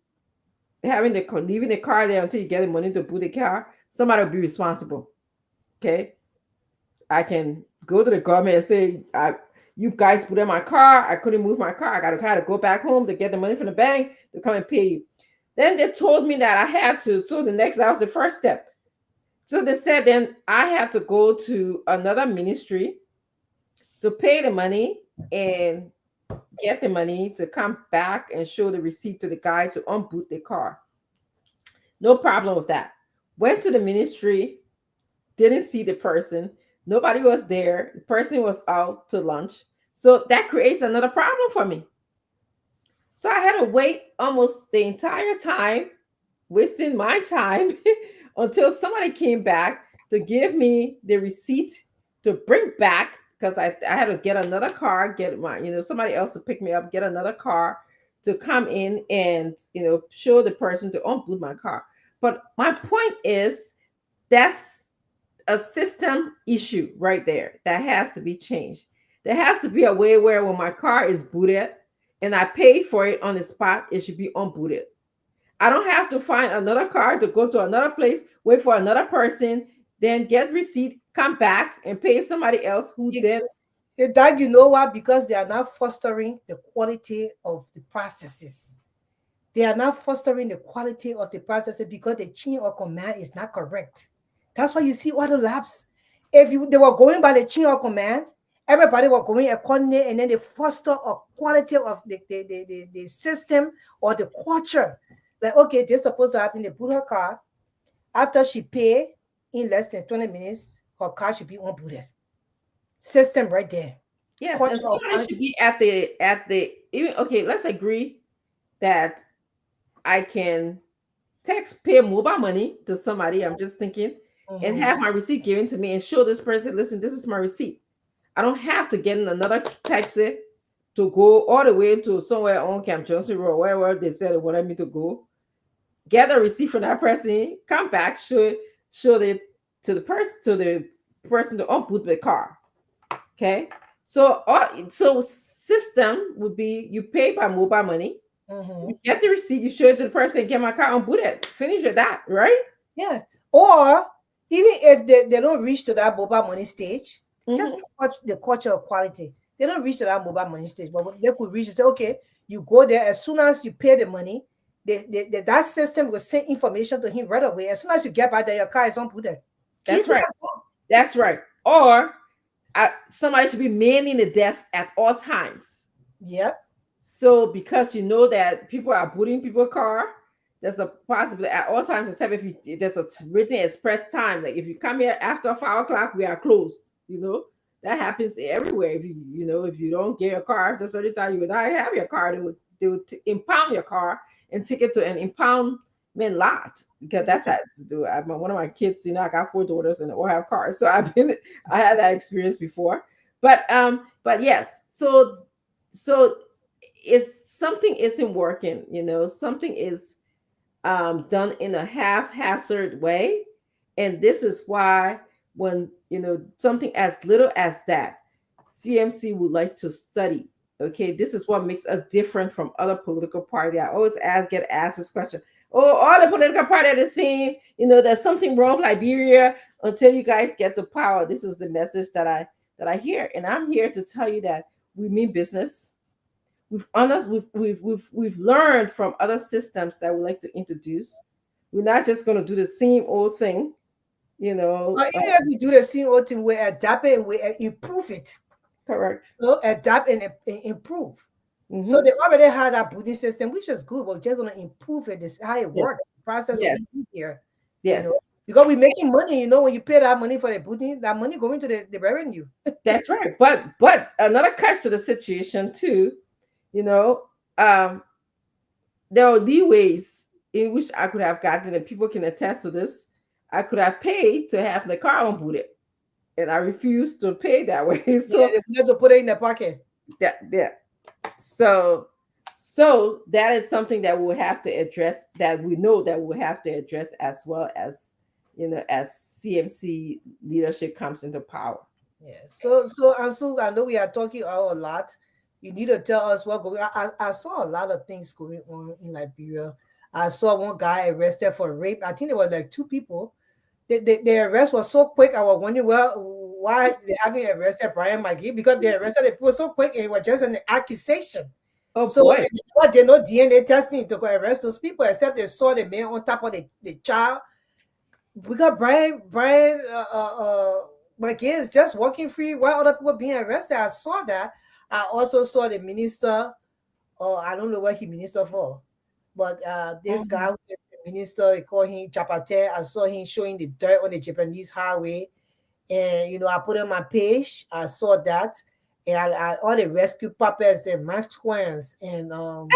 having leaving the car there until you get the money to boot the car, somebody will be responsible. Okay, I can go to the government and say, you guys put in my car. I couldn't move my car. I got to kind of go back home to get the money from the bank to come and pay you. Then they told me that I had to. So that was the first step. So they said then I had to go to another ministry to pay the money and get the money to come back and show the receipt to the guy to unboot the car. No problem with that. Went to the ministry, didn't see the person. Nobody was there. The person was out to lunch. So that creates another problem for me. So I had to wait almost the entire time, wasting my time until somebody came back to give me the receipt to bring back because I had to get another car, get my, somebody else to pick me up, get another car to come in and, show the person to unboot my car. But my point is that's a system issue right there that has to be changed. There has to be a way where when my car is booted and I pay for it on the spot, it should be unbooted. I don't have to find another car to go to another place, wait for another person, then get receipt, come back and pay somebody else who then. That you know what? Because they are not fostering the quality of the processes. They are not fostering the quality of the processes because the chain of command is not correct. That's why you see all the labs. If they were going by the chain of command, everybody was going accordingly, and then they foster a quality of the system or the culture. Like, okay, this is supposed to happen. They put her car. After she pay, in less than 20 minutes, her car should be unbooted. System right there. Yes, and somebody should be at the even okay, let's agree that I can pay mobile money to somebody. I'm just thinking, and have my receipt given to me and show this person, listen, this is my receipt. I don't have to get in another taxi to go all the way to somewhere on Camp Johnson Road, wherever they said they wanted me to go. Get a receipt from that person, come back, show it to the person to unboot the car. Okay, so system would be you pay by mobile money, you get the receipt, you show it to the person, and get my car unbooted. Finish with that, right? Yeah. Or even if they don't reach to that mobile money stage, just the culture of quality. They don't reach to that mobile money stage, but they could reach and say, okay, you go there as soon as you pay the money, that system will send information to him right away. As soon as you get back there, your car is unbooted. That's right. That's right. Or somebody should be manning the desk at all times. Yep. So because you know that people are booting people's car, there's a possibility at all times, except if there's a written express time. Like if you come here after 5 o'clock, we are closed. That happens everywhere. If you don't get your car after a certain time, you would not have your car. They would impound your car and take it to an impoundment lot because that's how to do it. One of my kids, I got 4 daughters and all have cars, so I had that experience before. But yes, so if something isn't working, something is done in a haphazard way, and this is why when something as little as that, CMC would like to study. Okay, this is what makes us different from other political parties. I always get asked this question. Oh, all the political parties are the same. There's something wrong with Liberia until you guys get to power. This is the message that I hear, and I'm here to tell you that we mean business. We've learned from other systems that we like to introduce. We're not just going to do the same old thing, Even if we do the same old thing, we adapt it and we improve it. Correct. Adapt and improve. So they already had that booting system, which is good, but just going to improve it. This is how it works. The process will be easier. Yes. Because we're making money, when you pay that money for the booting, that money going to the revenue. That's right. But another catch to the situation too, there are leeways in which I could have gotten, and people can attest to this. I could have paid to have the car unbooted, and I refused to pay that way. So you have to put it in the pocket. Yeah. So that is something that we'll have to address. That we know that we'll have to address as well as as CMC leadership comes into power. Yeah. So Ansu, I know we are talking a lot. You need to tell us what going. I saw a lot of things going on in Liberia. I saw one guy arrested for rape. I think there were like two people. The arrest was so quick. I was wondering, well, why they haven't arrested Brian McGee, because they arrested the people so quick and it was just an accusation. Oh So boy. they no DNA testing to go arrest those people, except they saw the man on top of the child. We got Brian McGee is just walking free while other people being arrested. I saw that. I also saw the minister, or I don't know what he minister for, but this guy who is the minister, they call him Chapate. I saw him showing the dirt on the Japanese highway, and I put on my page. I saw that, and I all the rescue puppets, the masquerades, and all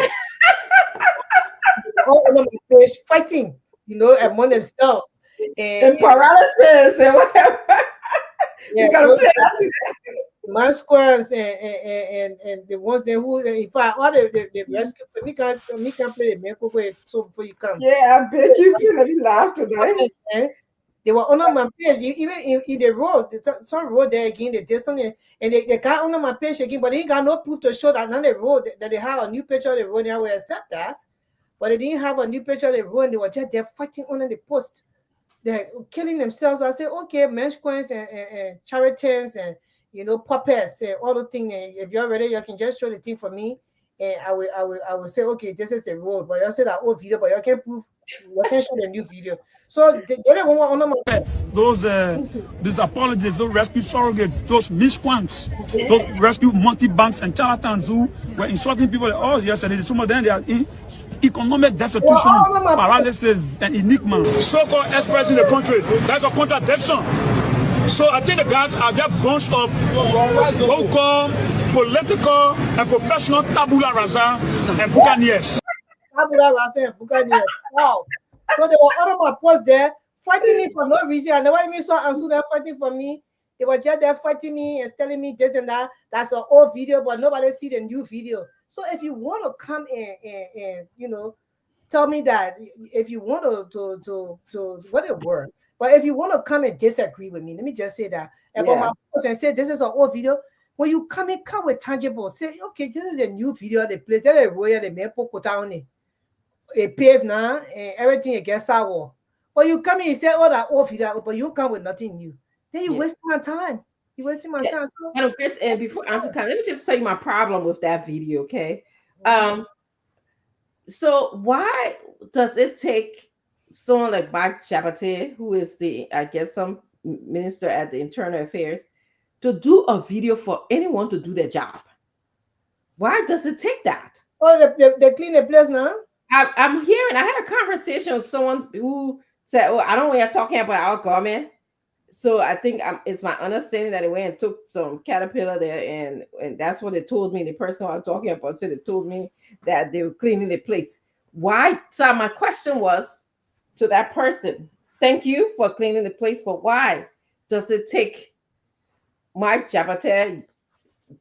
on my page fighting, among themselves. And paralysis and whatever. Yeah, You gotta play that today. my squads and the ones that who in fact all the rescue me can play the make way so before you come. Yeah, I bet you can. Let me laugh today. They were on my page. Even in the road, some road there again, the distance, and they got on my page again, but they ain't got no proof to show that none of the road that they have a new picture of the road. And I will accept that, but they didn't have a new picture of the road. And they were just there fighting on the post. They're killing themselves. I said, okay, mesh coins and charlatans and puppets and all the things. And if you're ready, you can just show the thing for me, and I will say, okay, this is the road. But you say that old video, but you can't prove, you can't show the new video. So they don't want on my those apologists, those rescue surrogates, those miscreants, those rescue multi-banks and charlatans who were insulting people. Oh, yesterday, some of them they are in economic destitution, paralysis, and enigma. So-called experts in the country, that's a contradiction. So I think the guys are just a bunch of what we call political and professional tabula rasa and buccaneers. Tabula rasa and buccaneers. Wow. So they were on my post there fighting me for no reason. I never even saw Ansu there fighting for me. They were just there fighting me and telling me this and that. That's an old video, but nobody see the new video. So if you want to come and tell me that if you want to what it word, but if you want to come and disagree with me, let me just say that about my post and say this is an old video. When you come with tangible, say okay, this is the new video they play. Tell the royal the maple put on it. A pave now and everything against our wall. But you come in and say, oh, that old video, but you come with nothing new. Then you waste my time. You wasting my time. So, and Chris, and before answer, let me just tell you my problem with that video, okay? So why does it take someone like Mike Jabate, who is some minister at the Internal Affairs, to do a video for anyone to do their job? Why does it take that? Oh, they clean the place now? I'm hearing, I had a conversation with someone who said, oh, I don't want to talking about our government. So I think it's my understanding that they went and took some caterpillar there, and that's what they told me. The person I'm talking about said they told me that they were cleaning the place. Why? So my question was to that person, thank you for cleaning the place, but why does it take Mike Jabate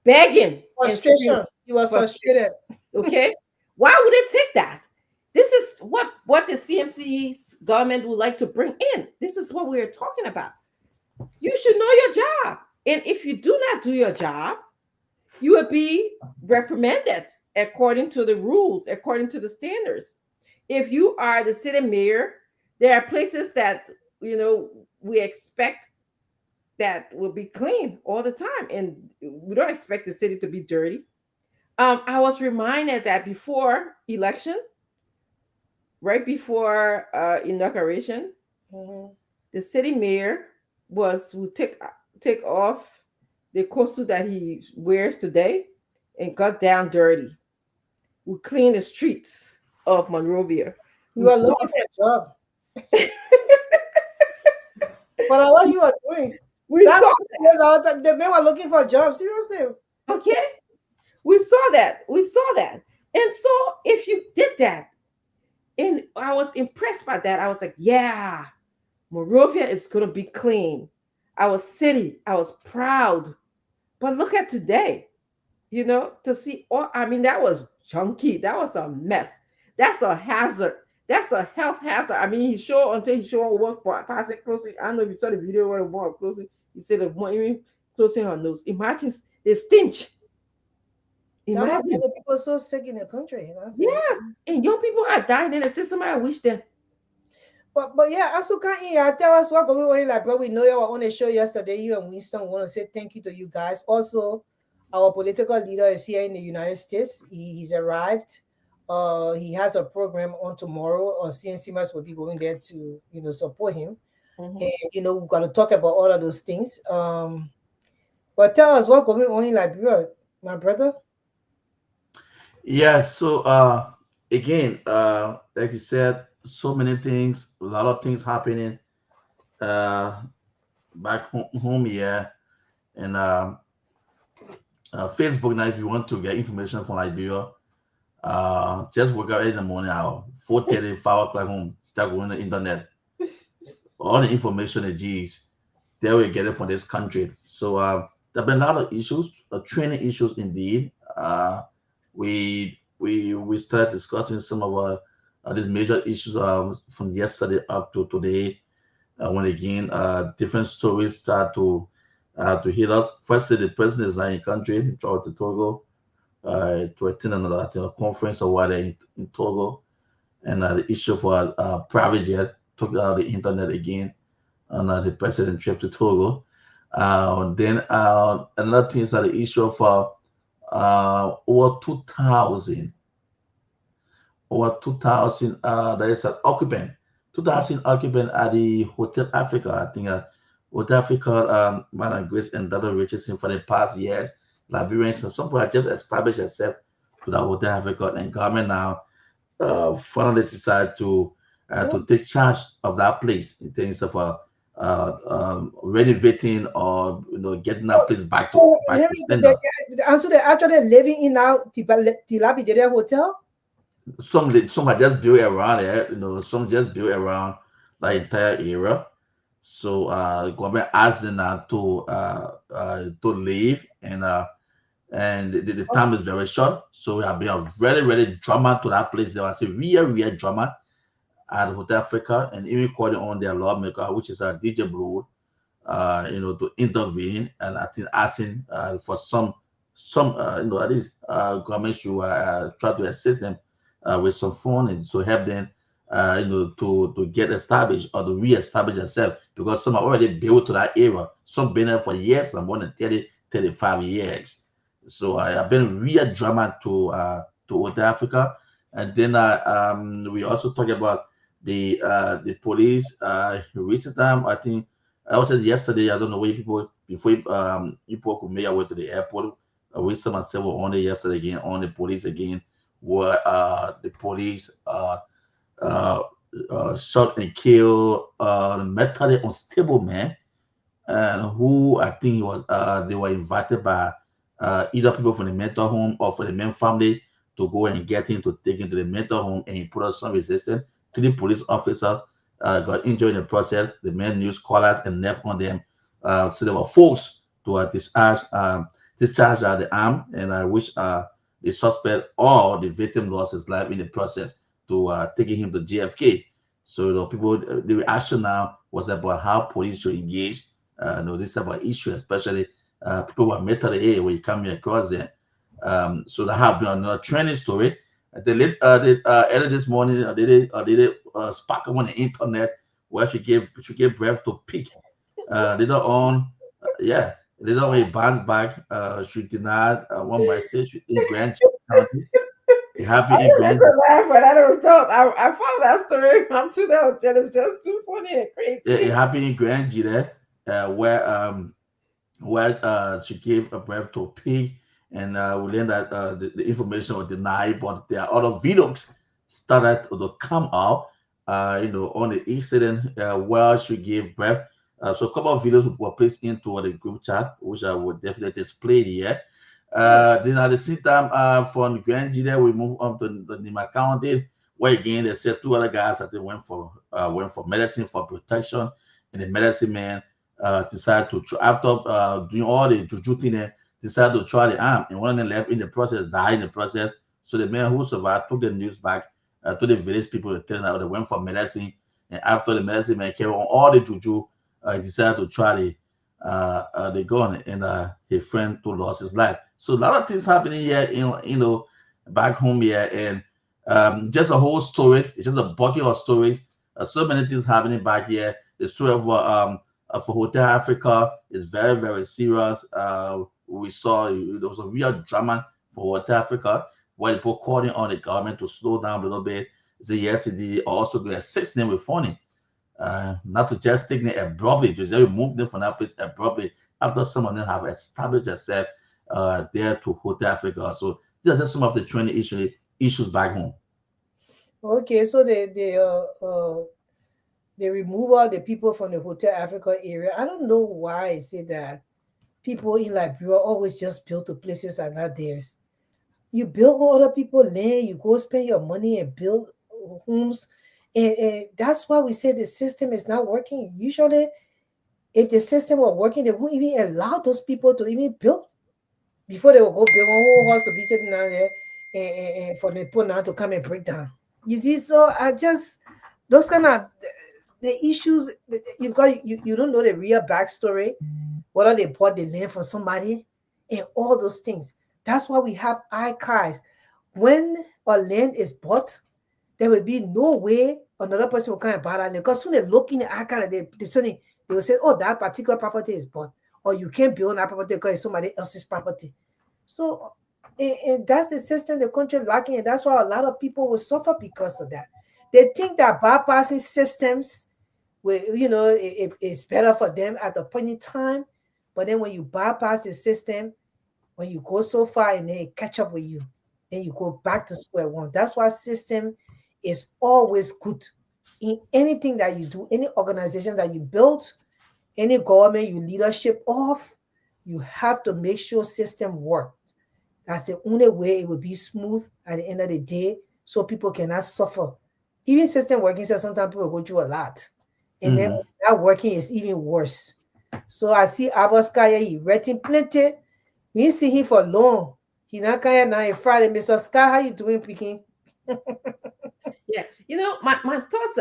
begging? Frustration. He was frustrated. Okay. Why would it take that? This is what the CMC's government would like to bring in. This is what we're talking about. You should know your job. And if you do not do your job, you will be reprimanded according to the rules, according to the standards. If you are the city mayor, there are places that, we expect that will be clean all the time. And we don't expect the city to be dirty. I was reminded that before election, right before inauguration, the city mayor would take off the costume that he wears today and got down dirty. We clean the streets of Monrovia. You are looking for a job. But what you are doing? The men were looking for a job. Seriously. Okay. We saw that. And so if you did that, and I was impressed by that, I was like, yeah, Monrovia is going to be clean. Our city, I was proud. But look at today, to see, that was junky. That was a mess. That's a hazard. That's a health hazard. I mean, he showed until he showed work for passing closing. I don't know if you saw the video where the one closing. He said the one even closing her nose. Imagine the stench. That much Imagine. other people so sick in the country. That's it. Yes. And young people are dying in the system. I wish them. But yeah, also can you tell us what going on? Like, bro, we know you were on the show yesterday. You and Winston want to say thank you to you guys. Also, our political leader is here in the United States. He's arrived. He has a program on tomorrow. CNC must will be going there to support him. Mhm. And we're gonna talk about all of those things. But tell us what going on in Liberia, my brother. Yeah, so again, like you said, so many things, a lot of things happening uh back home here. And Facebook now, if you want to get information from Liberia, just wake up early in the morning, 4:30, 5 o'clock home, start going on the internet. All the information the G's, they will get it from this country. So there have been a lot of issues, training issues indeed. We started discussing some of these major issues from yesterday up to today. When again different stories start to hit us. Firstly, the president is not in country, traveled to Togo to attend another, I think, a conference or what in Togo, and the issue for private jet took out the internet again on the president trip to Togo. Then another thing is that the issue of over 2,000 there is an occupant 2,000 occupant at the Hotel Africa. I think Hotel Africa, Madam Grace and Dr. Richardson, for the past years, Liberians and some people have just established themselves to the Hotel Africa, and government now finally decided to take charge of that place in terms of renovating or getting that place back to standard. And so they're actually living in now Tilabidere Hotel. Some are just built around it, some just built around the entire area. So government asked them now to leave, and the time is very short. So we have been a very, very drama to that place. There was a real drama at Hotel Africa, and even calling on their lawmaker, which is DJ Blue, to intervene, and I think asking for some at least government should try to assist them with some funding to help them to get established or to re-establish themselves, because some are already built to that area. Some been there for years, and more than 30, 35 years. So I've been real drama to West Africa. And then we also talk about the police. Recent time, I think I was just yesterday. I don't know where people before people could make their way to the airport. Wisdom and several on it yesterday again on the police again, where the police uh, shot and killed mentally unstable man, and who I think was they were invited by either people from the mental home or from the main family to go and get him to take him to the mental home, and he put up some resistance. Three police officers got injured in the process. The men used collars and left on them, so they were forced to discharge the arm. And I wish the suspect or the victim lost his life in the process to taking him to JFK. So people, the reaction now was about how police should engage this type of issue, especially people who are mentally ill when you come across them. So there have been another training story. Early this morning, they did spark on the internet where she gave birth to pig. Later on, yeah, later on, he bounced back. She denied one by say she in Grand County. It happened in That's Grand. a laugh, but I don't know. I followed that story. I'm sure that was just too funny and It crazy. happened in Grand there, where she gave a birth to a pig, and we learned that the information was denied, but there are other videos started to come out, on the incident where she gave birth. So a couple of videos were placed into the group chat, which I would definitely display here. Then at the same time, from Grand there, we move on to the Nima County, where again they said two other guys that they went for medicine for protection, and the medicine man decided to after doing all the juju thing, decided to try the arm, and one of them left in the process, died in the process. So the man who survived took the news back to the village people were telling that they went for medicine, and after the medicine man came on all the juju, he decided to try the gun, and his friend to lost his life. So a lot of things happening here in back home here, and just a whole story. It's just a bucket of stories. So many things happening back here. The story for Hotel Africa is very very serious. We saw there was a real drama for Hotel Africa where people calling on the government to slow down a little bit. So yesterday also to assist them with funding, not to just take them abruptly, to just remove them from that place abruptly after some of them have established themselves there to Hotel Africa. So these are just some of the training issues back home. Okay, so they remove all the people from the Hotel Africa area. I don't know why I say that people in Liberia always just build to places that are not theirs. You build on other people land, you go spend your money and build homes. And that's why we say the system is not working. Usually, if the system were working, they wouldn't even allow those people to even build before they will go build one whole house to be sitting down there and for the people now to come and break down. You see, so I just those kind of the issues you got you don't know the real backstory, whether they bought the land from somebody and all those things. That's why we have archives. When a land is bought, there will be no way another person will come and buy that land. Because soon they look in the archive, they will say, oh, that particular property is bought. Or you can't build on that property because it's somebody else's property. So and that's the system the country lacking, and that's why a lot of people will suffer because of that. They think that bypassing systems will, it's better for them at the point in time, but then when you bypass the system, when you go so far and then it catch up with you, then you go back to square one. That's why system is always good in anything that you do, any organization that you build, any government you leadership of, you have to make sure system works. That's the only way it will be smooth at the end of the day, so people cannot suffer. Even system working, so sometimes people go through a lot. And then that working is even worse. So I see Abaskaya, he writing plenty. We see him for long. He not kind now Friday. Mr. Sky, how you doing, Peking? Yeah, my thoughts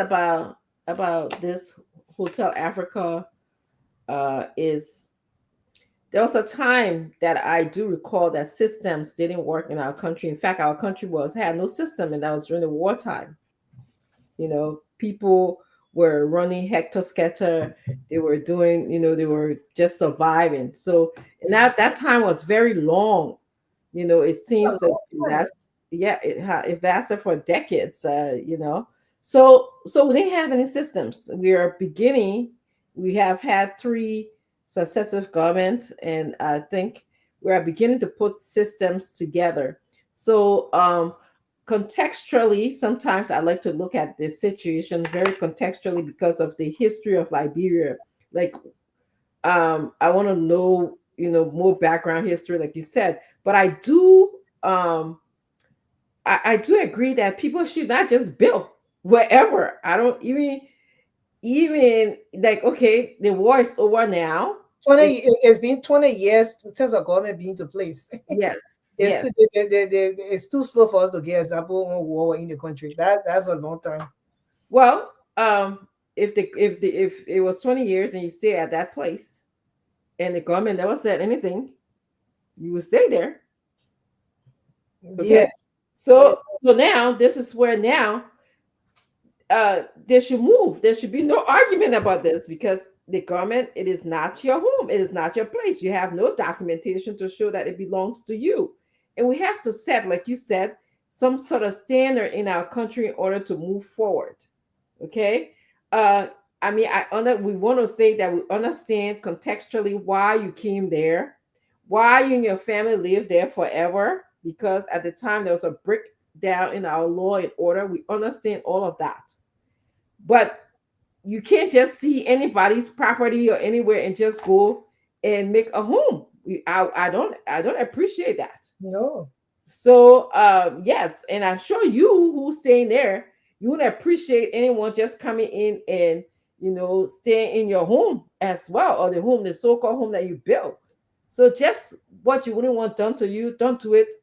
about this Hotel Africa is there was a time that I do recall that systems didn't work in our country. In fact, our country had no system, and that was during the wartime. People were running hector scatter. They were doing, they were just surviving. So, and that time was very long. It seems that it's lasted for decades. So we didn't have any systems. We have had 3 successive governments, and I think we are beginning to put systems together. So contextually, sometimes I like to look at this situation very contextually because of the history of Liberia. Like, I want to know, more background history, like you said. But I do, I do agree that people should not just build wherever. I don't even like, okay, the war is over now. It's been 20 years since a government being to place. Yes. It's too slow for us to get example on war in the country. That's a long time. Well, if it was 20 years and you stay at that place and the government never said anything, you would stay there. Okay. Yeah. So now this is where now they should move. There should be no argument about this because the government, it is not your home. It is not your place. You have no documentation to show that it belongs to you. And we have to set, like you said, some sort of standard in our country in order to move forward. Okay. We want to say that we understand contextually why you came there, why you and your family lived there forever, because at the time there was a breakdown in our law and order. We understand all of that. But you can't just see anybody's property or anywhere and just go and make a home. I don't appreciate that. No. So yes, and I'm sure you who's staying there, you wouldn't appreciate anyone just coming in and staying in your home as well, or the so-called home that you built. So just what you wouldn't want done to you, don't do it,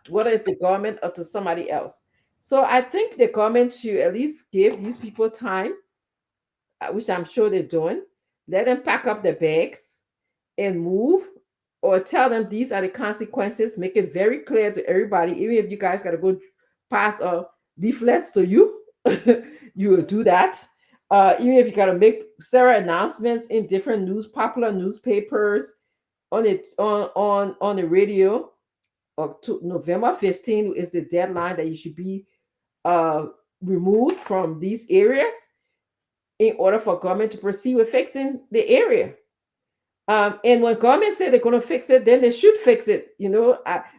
whether it's the government or to somebody else. So I think the government should at least give these people time, which I'm sure they're doing. Let them pack up their bags and move, or tell them these are the consequences. Make it very clear to everybody. Even if you guys got to go pass leaflets to you, you will do that. Even if you got to make several announcements in different popular newspapers, on the radio. November 15th is the deadline that you should be uh, removed from these areas in order for government to proceed with fixing the area. And when government said they're going to fix it, then they should fix it.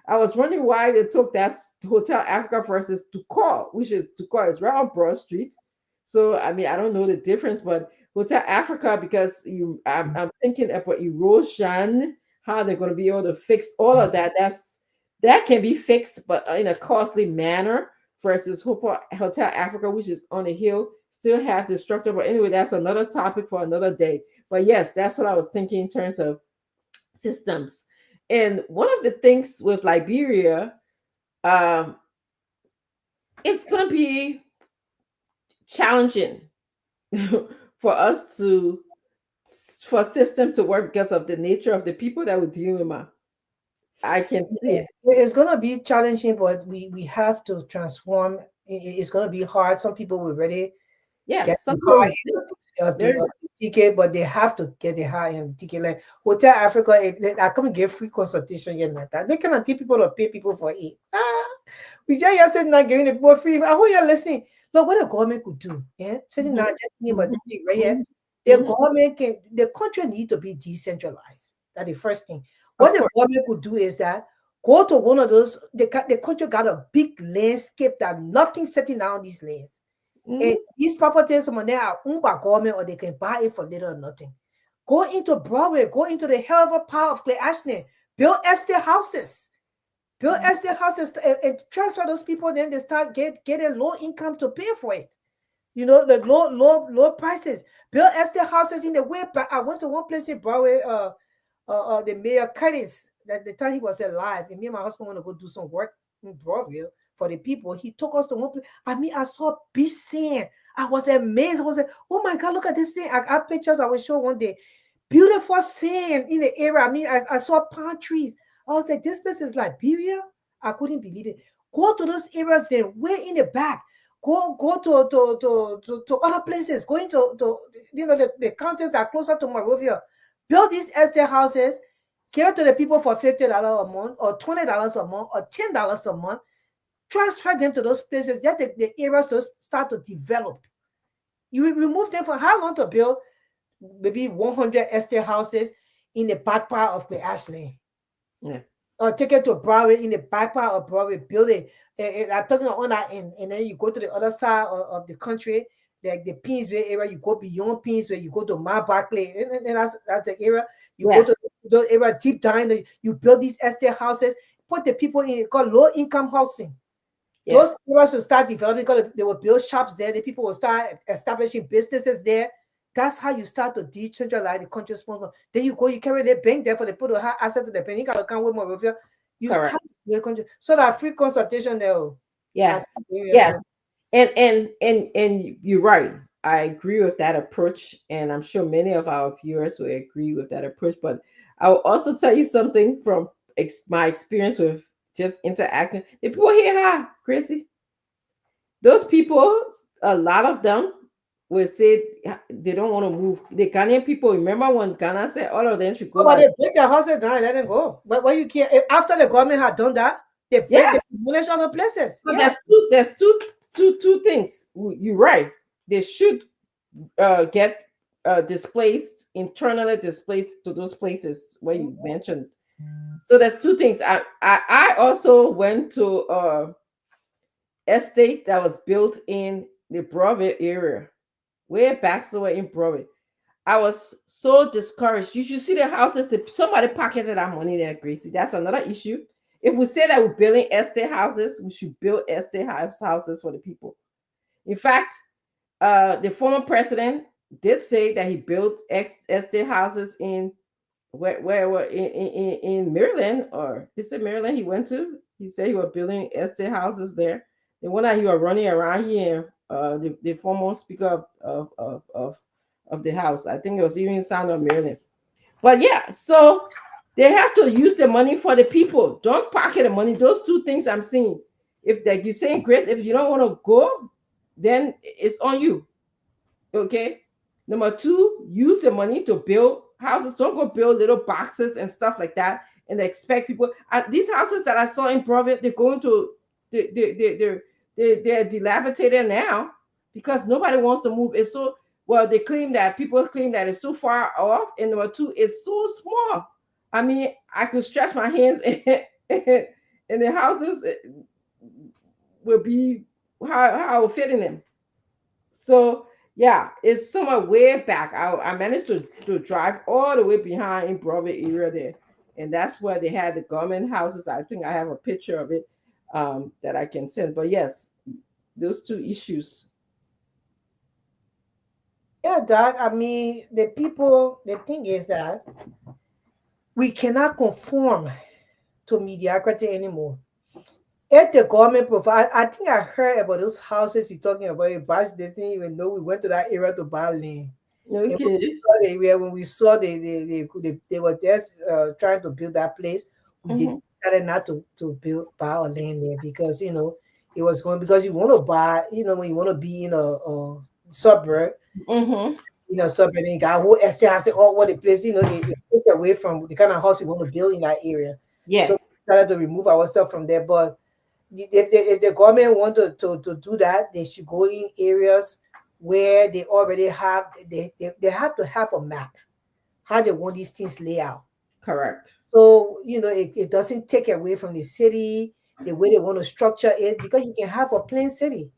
I was wondering why they took that Hotel Africa versus Tukor, which is Tukor is right on Broad Street. So I mean, I don't know the difference, but Hotel Africa, because I'm thinking about erosion, how they're going to be able to fix all of that. That can be fixed, but in a costly manner. Versus Hotel Africa, which is on a hill, still have the structure. But anyway, that's another topic for another day. But yes, that's what I was thinking in terms of systems. And one of the things with Liberia, um, it's going to be challenging for us for system to work because of the nature of the people that we're dealing with. I can see it. It's gonna be challenging, but we have to transform. It's gonna be hard. Some people will already get Some the people high end of the ticket, but they have to get the high end ticket. Like Hotel Africa, I come and get free consultation yet like that. They cannot get people to pay people for it. We just said not giving the people free. I hope you're listening. Look what the government could do. Yeah, sitting now just about right here. The government the country need to be decentralized. That's the first thing. What the government could do is that go to one of those. The country got a big landscape that nothing setting down these lands. And these properties, some of them are owned by government, or they can buy it for little or nothing. Go into Broadway, go into the hell of a power of Clay Ashton, build estate houses. Build estate houses and transfer those people, then they start getting low income to pay for it. The low prices. Build estate houses in the way back. I went to one place in Broadway, the mayor Curtis, that the time he was alive, and me and my husband want to go do some work in Broadville for the people. He took us to one place. I mean, I saw beach sand. I was amazed. I was like, oh my God, look at this thing. I got pictures I will show one day. Beautiful sand in the area. I mean, I saw palm trees. I was like, this place is Liberia? I couldn't believe it. Go to those areas then, way in the back. Go to other places. Go into the counties that are closer to Monrovia. Build these estate houses, give it to the people for $50 a month, or $20 a month, or $10 a month. Transfer them to those places. Let the areas to start to develop. You remove them for how long to build? Maybe 100 estate houses in the back part of the Ashland. Yeah. Or take it to Broadway, in the back part of Broadway, build it. I'm talking on that end, and then you go to the other side of the country, like the Peensville area. You go beyond Peensville, you go to Mount Barclay, and that's the area. You go to the area deep down. You build these estate houses, put the people in it called low income housing. Yeah. Those areas will start developing because they will build shops there. The people will start establishing businesses there. That's how you start to decentralize the country. Then you carry the bank there for the people to have access to the bank. You got to come with more review. You start the country. So that free consultation there. Yeah. Yeah. And you're right. I agree with that approach. And I'm sure many of our viewers will agree with that approach. But I will also tell you something from my experience with just interacting. The people here, hi, Chrissy. Those people, a lot of them will say they don't want to move. The Ghanaian people, remember when Ghana said all of them should go? But they break their houses down and let them go. But when you can't, after the government had done that, they break the demolish other places. So there's two things. You're right. They should get displaced, internally displaced to those places where you mentioned. So there's two things. I also went to estate that was built in the Broadway area, way back somewhere in Broadway. I was so discouraged. You should see the houses. Somebody pocketed that money there, Gracie. That's another issue. If we say that we're building estate houses, we should build estate houses for the people. In fact, the former president did say that he built estate houses in where in Maryland, or is it Maryland he went to? He said he was building estate houses there. The one that you are running around here, the former speaker of the house. I think it was even Sound of Maryland. But yeah, so they have to use the money for the people. Don't pocket the money. Those two things I'm seeing. If like you saying, Grace, if you don't want to go, then it's on you. Okay. Number two, use the money to build houses. Don't go build little boxes and stuff like that and expect people. These houses that I saw in Providence, they're going to they're dilapidated now because nobody wants to move. It's so well, they claim that people claim that it's too far off, and number two, it's so small. I mean, I could stretch my hands and the houses will be how I will fit in them. So yeah, it's somewhere way back. I managed to drive all the way behind in Broadway area there, and that's where they had the government houses. I think I have a picture of it that I can send. But yes, those two issues. Yeah, Doc. I mean, the people. The thing is that we cannot conform to mediocrity anymore. If the government provide, I think I heard about those houses you're talking about. They didn't even know we went to that area to buy land. And Okay. when we saw they were just trying to build that place, we Mm-hmm. decided not to buy our land there because it was going because you want to buy when you want to be in a suburb Mm-hmm. suburb and you got a whole estate house all over the place it takes away from the kind of house you want to build in that area. So Yes. we decided to remove ourselves from there. But if the government want to do that, they should go in areas where they already have they have to have a map how they want these things laid out. Correct. So it doesn't take away from the city the way they want to structure it because you can have a plain city.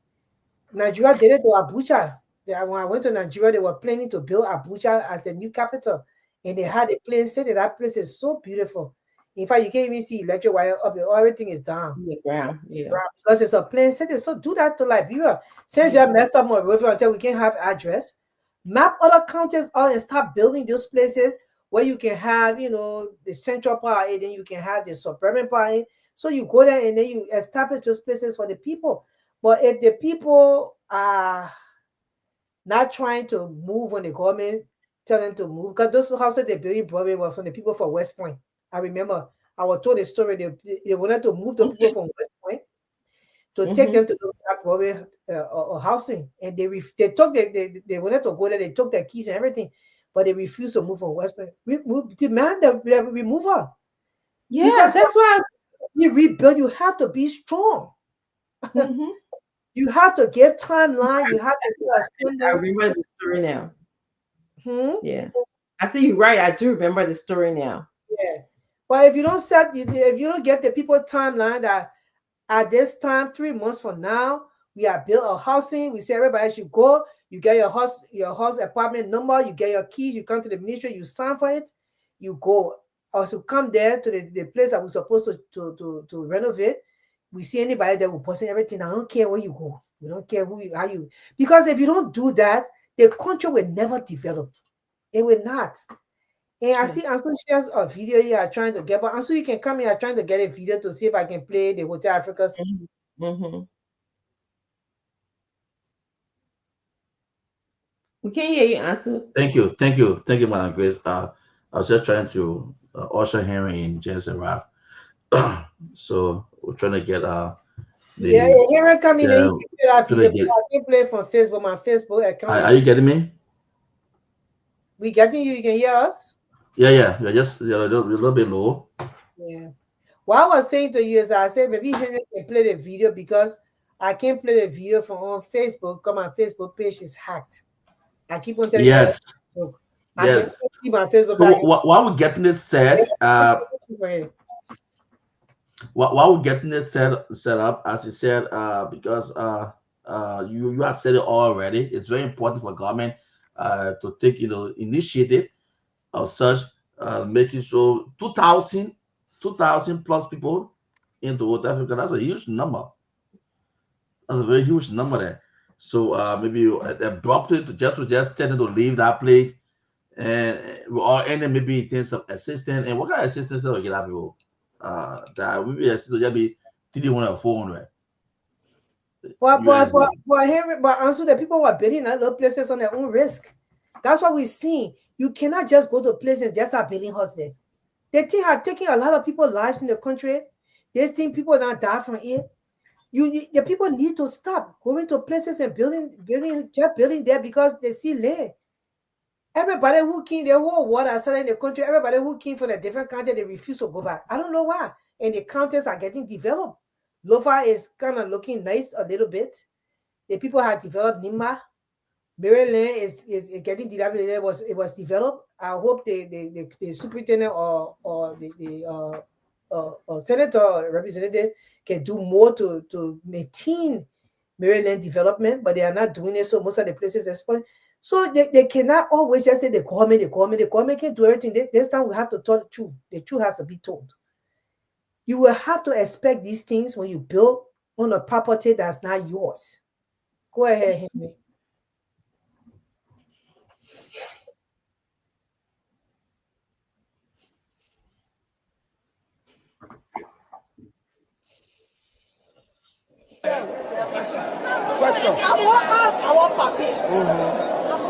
Nigeria did it to Abuja. When I went to Nigeria, they were planning to build Abuja as the new capital, and they had a plain city. That place is so beautiful. In fact, you can't even see electric wire up there. Everything is down In the ground. Yeah. because it's a plain city. So do that to Liberia. Since you Yeah. have messed up my river until we can't have address, map other counties out and start building those places where you can have, the central part, and then you can have the suburban part. So you go there and then you establish those places for the people. But if the people are not trying to move when the government tell them to move, because those houses they built in Broadway were from the people from West Point. I remember I was told a story. They wanted to move the people Okay. from West Point to take Mm-hmm. them to the Broadway housing, and they took they wanted to go there. They took their keys and everything, but they refused to move from West Point. We demand that we move her Yeah, because for that's why. you rebuild, you have to be strong. Mm-hmm. You have to give timeline. You have to extend I them. remember the story now. Hmm? Yeah. I see you right. I do remember the story now. Yeah. But if you don't if you don't get the people timeline that at this time, 3 months from now, we have built a housing. We say everybody should go. You get your house apartment number, you get your keys, you come to the ministry, you sign for it, you go. Also come there to the place that we're supposed to renovate. We see anybody that will post everything. I don't care where you go. We don't care how you because if you don't do that, the country will never develop. It will not. And I see Yes. Ansu shares a video here trying to get, but Ansu, you can come here trying to get a video to see if I can play the Hotel Africa. Mm-hmm. We can't hear you, Ansu. Thank you, Madam Grace. I was just trying to usher Henry in just arrived. So we're trying to get Yeah, the here I come in and he uh, can play that trying video, to but get. I can play it from Facebook. My Facebook account Are is you getting me? we getting you. You can hear us. Yeah. You're a little bit low. Yeah. What I was saying to you is that I said maybe Henry can play the video because I can't play the video from on Facebook because my Facebook page is hacked. I keep on telling you that. Yes, Look, I can yes. see my Facebook, but I So can while we're getting it set, while we're getting it set up, as you said, because you have said it already, it's very important for government to take initiative of such, making sure 2,000 plus people into West Africa. That's a huge number. That's a very huge number there. So maybe you abruptly to just tell them to leave that place, and or any maybe in terms of assistance. And what kind of assistance will get out people? That maybe assistance just be 300 or 400. USD. But also the people who are building other places on their own risk. That's what we're seeing. You cannot just go to a place and just start building houses there. They think are taking a lot of people's lives in the country. They think people don't die from it. The people need to stop going to places and building there because they see land. Everybody who came, the whole water outside in the country, everybody who came from a different country, they refuse to go back. I don't know why. And the counties are getting developed. Lofa is kind of looking nice a little bit. The people have developed Nima. Maryland is getting developed. It was developed. I hope the superintendent or the senator or representative can do more to maintain Maryland development, but they are not doing it. So most of the places they're spending. So they cannot always just say the government can't do everything. This time we have to tell the truth. The truth has to be told. You will have to expect these things when you build on a property that's not yours. Go ahead, Henry. Question. I want to ask our papi.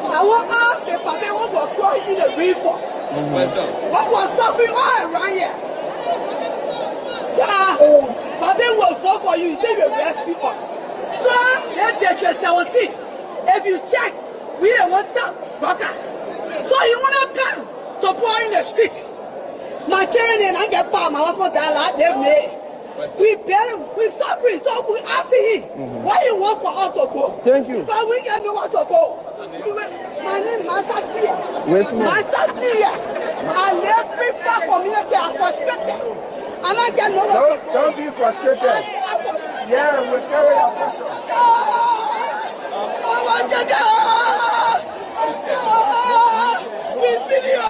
I want to ask the papi what was going in the river. What was suffering all around here? Yeah, papi will fall for you. He said you rescue us. So let's get your 17. If you check, we don't want to rocker. So you want to come to pour in the street. My children and I get part my husband that like them. We better, we suffering, so we asking him, why you want for us to go? Thank you. Because we get nowhere to go. My name is Masatia. Masatia. I live pretty far community. I'm frustrated. And I get nowhere to go. Don't be frustrated. Yeah, we'll carry our pressure. Oh my God. We video.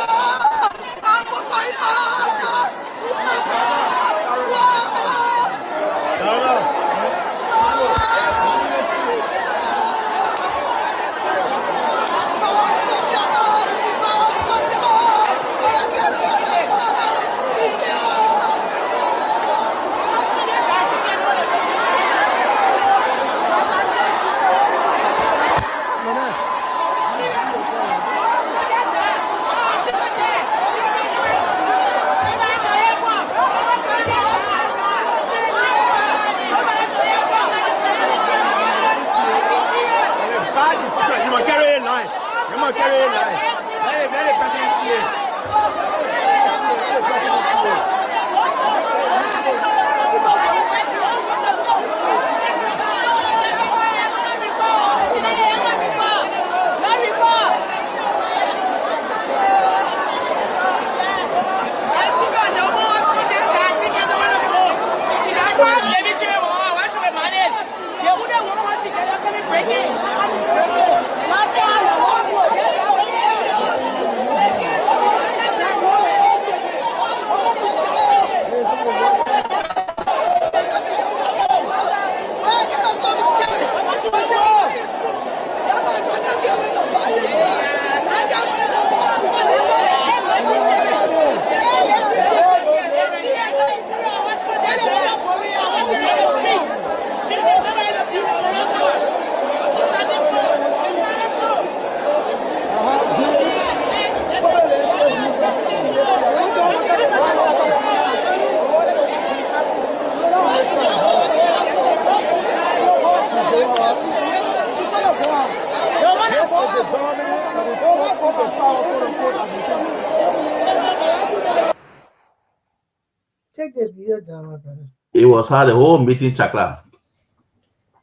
Take the video down, my brother. It was how the whole meeting chakra.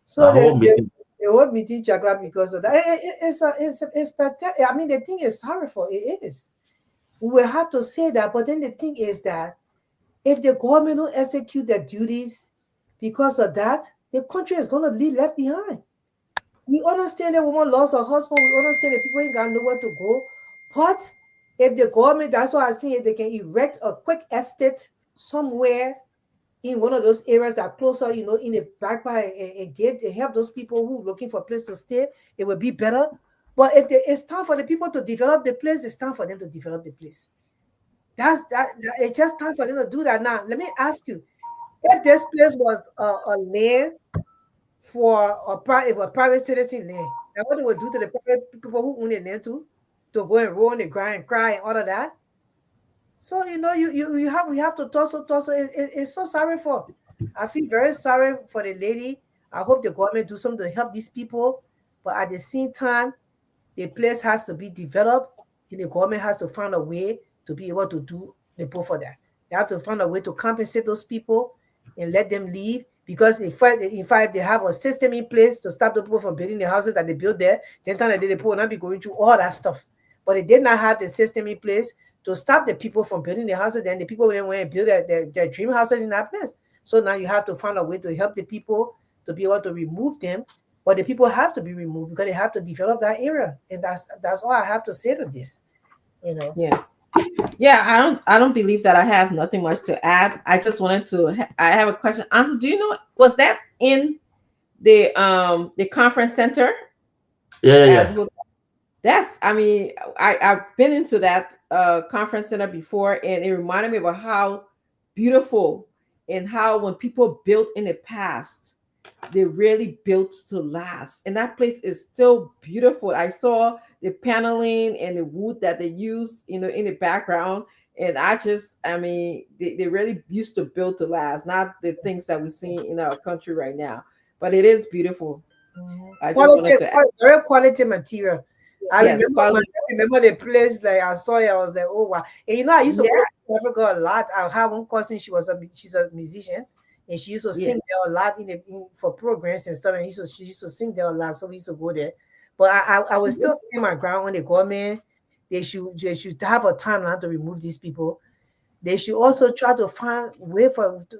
So the whole meeting chakra because of that. It's I mean, the thing is sorrowful. It is. We will have to say that, but then the thing is that if the government don't execute their duties because of that, the country is going to be left behind. We understand that woman lost her husband. We understand that people ain't got nowhere to go. But if the government, that's why I see if they can erect a quick estate somewhere in one of those areas that are closer, in the back by and help those people who are looking for a place to stay, it will be better. But if it's time for the people to develop the place, it's time for them to develop the place. It's just time for them to do that now. Let me ask you, if this place was a land for a private citizen land. And what they would do to the private people who own the land too, to go and roll on the ground and cry and all of that. So we have to tussle. It's so sorry for. I feel very sorry for the lady. I hope the government do something to help these people, but at the same time, the place has to be developed, and the government has to find a way to be able to do the both for that. They have to find a way to compensate those people and let them leave. Because in fact, they have a system in place to stop the people from building the houses that they built there, then time that the people will not be going through all that stuff. But they did not have the system in place to stop the people from building the houses. Then the people then went and build their dream houses in that place. So now you have to find a way to help the people to be able to remove them. But the people have to be removed because they have to develop that area. And that's all I have to say to this. Yeah. Yeah, I don't believe that I have nothing much to add. I just wanted to I have a question. Ansel, do you know, was that in the conference center? Yeah. That's, I mean, I've been into that conference center before, and it reminded me about how beautiful and how when people built in the past, they really built to last. And that place is still beautiful. I saw the paneling and the wood that they use, in the background. And I mean, they really used to build to last, not the things that we see in our country right now. But it is beautiful. I just wanted to add. Very quality material. I Yes, remember the place, like I saw it, I was like, oh wow. And I used to go to Africa a lot. I have one cousin, she's a musician, and she used to sing there a lot for programs and stuff. And she used to sing there a lot, so we used to go there. But I was still standing my ground on the government. They should have a timeline to remove these people. They should also try to find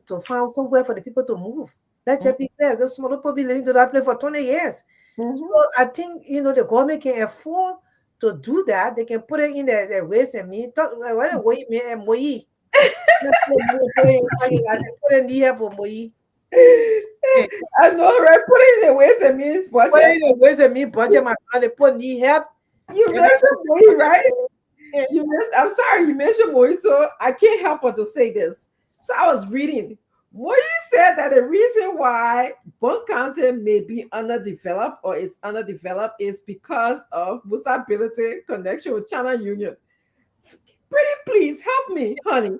to find somewhere for the people to move. Let just be there. Those small people be living to that place for 20 years. So I think the government can afford to do that. They can put it in their ways and means. I know, right? Put it in the ways and means budget. Put it in the ways and means budget, my friend. They put need help. You mentioned Moi, right? I'm sorry, you mentioned Moi, so I can't help but to say this. So I was reading. Moi said that the reason why Bunk County may be underdeveloped or is underdeveloped is because of Musability connection with China Union. Pretty please help me, honey.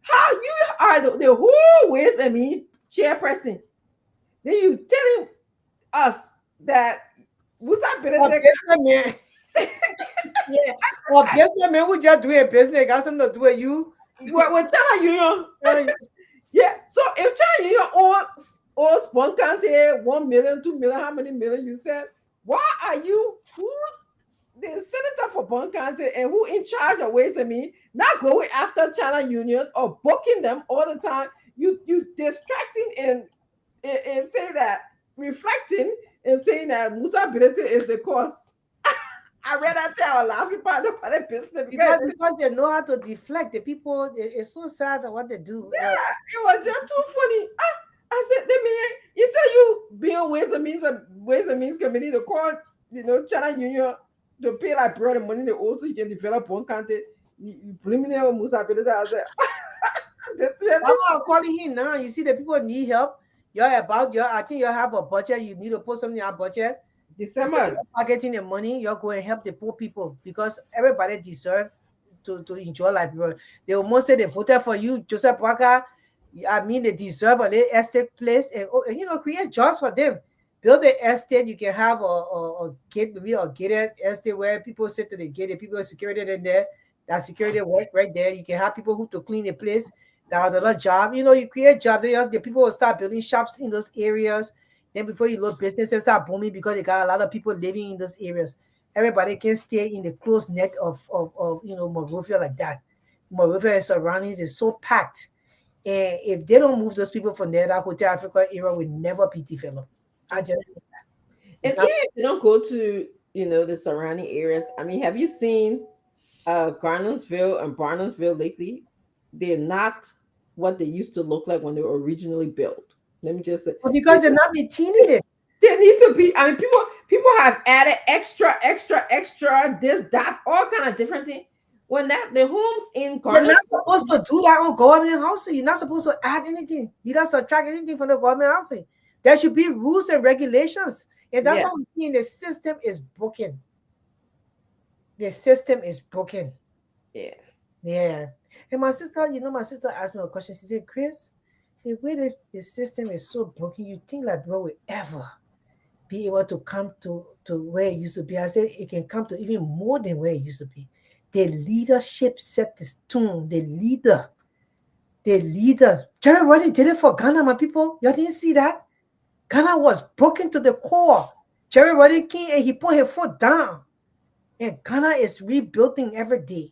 How you are the whole Ways and Means chairperson? Then you telling us that Musability. Yeah, or business man who just doing business got something to do with you. With China Union. Yeah, so if China Union owns one country, 1 million, 2 million, how many million you said? Why are you the senator for Bon County and who in charge of Ways and Means not going after China Union or booking them all the time? You distracting and saying that, reflecting and saying that Musability is the cause. I read that tell laughing about the business because they know how to deflect the people. It's so sad what they do. Yeah, it was just too funny. I said, you said you be on Ways and Means committee to call, China Union to pay like bread and money they also you can develop one country. You bring me on Musability. I said, I'm calling him now. You see the people need help. I think you have a budget. You need to put something in your budget. December. So you're getting the money, you're going to help the poor people because everybody deserves to enjoy life. They almost say they voted for you, Joseph Walker. I mean, they deserve a little estate place and create jobs for them. Build the estate. You can have a gate, maybe a gated estate where people sit to the gate. The people are security in there. That security work right there. You can have people who to clean the place. That another job. You create jobs. The people will start building shops in those areas. Then before you look, businesses are booming because they got a lot of people living in those areas. Everybody can stay in the close net of Monrovia like that. Monrovia and surroundings is so packed. And if they don't move those people from there, that Hotel Africa area will never be developed. I just think that. And even if they don't go to, the surrounding areas, I mean, have you seen Garnetsville and Barnumsville lately? They're not what they used to look like when they were originally built. Let me just say, because they're not maintaining it. They need to be. I mean, people have added extra, this, that, all kind of different things. When that the homes in You're Garden, not supposed to do that on government housing. You're not supposed to add anything. You don't subtract anything from the government housing. There should be rules and regulations. And that's yeah, what we're seeing. The system is broken. The system is broken. yeah, Yeah. And my sister, my sister asked me a question. She said, Chris, the way that the system is so broken, you think like bro will ever be able to come to where it used to be? I said it can come to even more than where it used to be. The leadership set this tone. The leader. Jerry Roddy did it for Ghana, my people. Y'all didn't see that? Ghana was broken to the core. Jerry Roddy came and he put his foot down. And Ghana is rebuilding every day.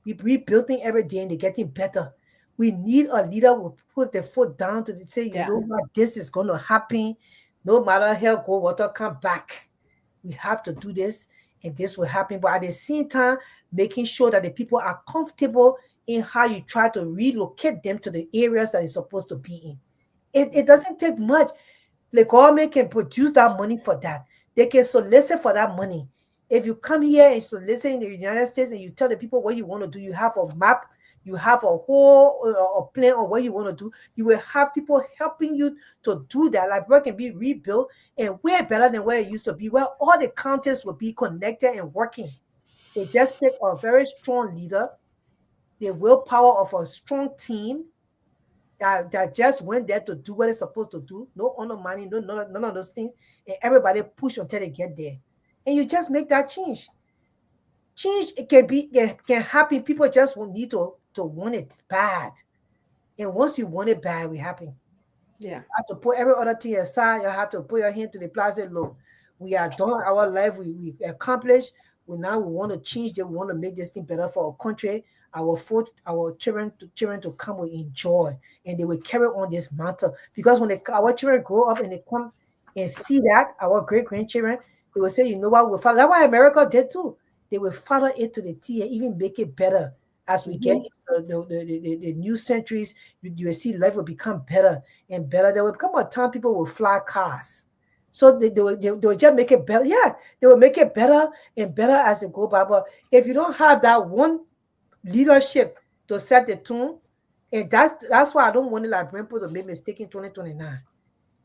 We're rebuilding every day and they're getting better. We need a leader who put their foot down to say, you yeah, know what, this is going to happen. No matter how cold water come back. We have to do this and this will happen. But at the same time, making sure that the people are comfortable in how you try to relocate them to the areas that they're supposed to be in. It doesn't take much. The government can produce that money for that. They can solicit for that money. If you come here and solicit in the United States and you tell the people what you want to do, you have a map, you have a whole a plan on what you want to do. You will have people helping you to do that. Like where it can be rebuilt and way better than where it used to be, where all the counties will be connected and working. It just take a very strong leader, the willpower of a strong team, that just went there to do what it's supposed to do. No honor money, none of those things. And everybody push until they get there. And you just make that change. Change it can happen. People just will need to want it bad. And once you want it bad, we happen. yeah, You have to put every other thing aside. You have to put your hand to the plow and say, look, we are done our life, we accomplished. We want to change it. We want to make this thing better for our country. Our children to come will enjoy and they will carry on this mantle. Because when our children grow up and they come and see that, our great-grandchildren, they will say, you know what, we'll follow. That's what America did too. They will follow it to the T and even make it better as we get into the new centuries. You will see life will become better and better. There will come a time people will fly cars. So they will just make it better. Yeah, they will make it better and better as they go by. But if you don't have that one leadership to set the tone, and that's why I don't want the Liberian people to make mistake in 2029.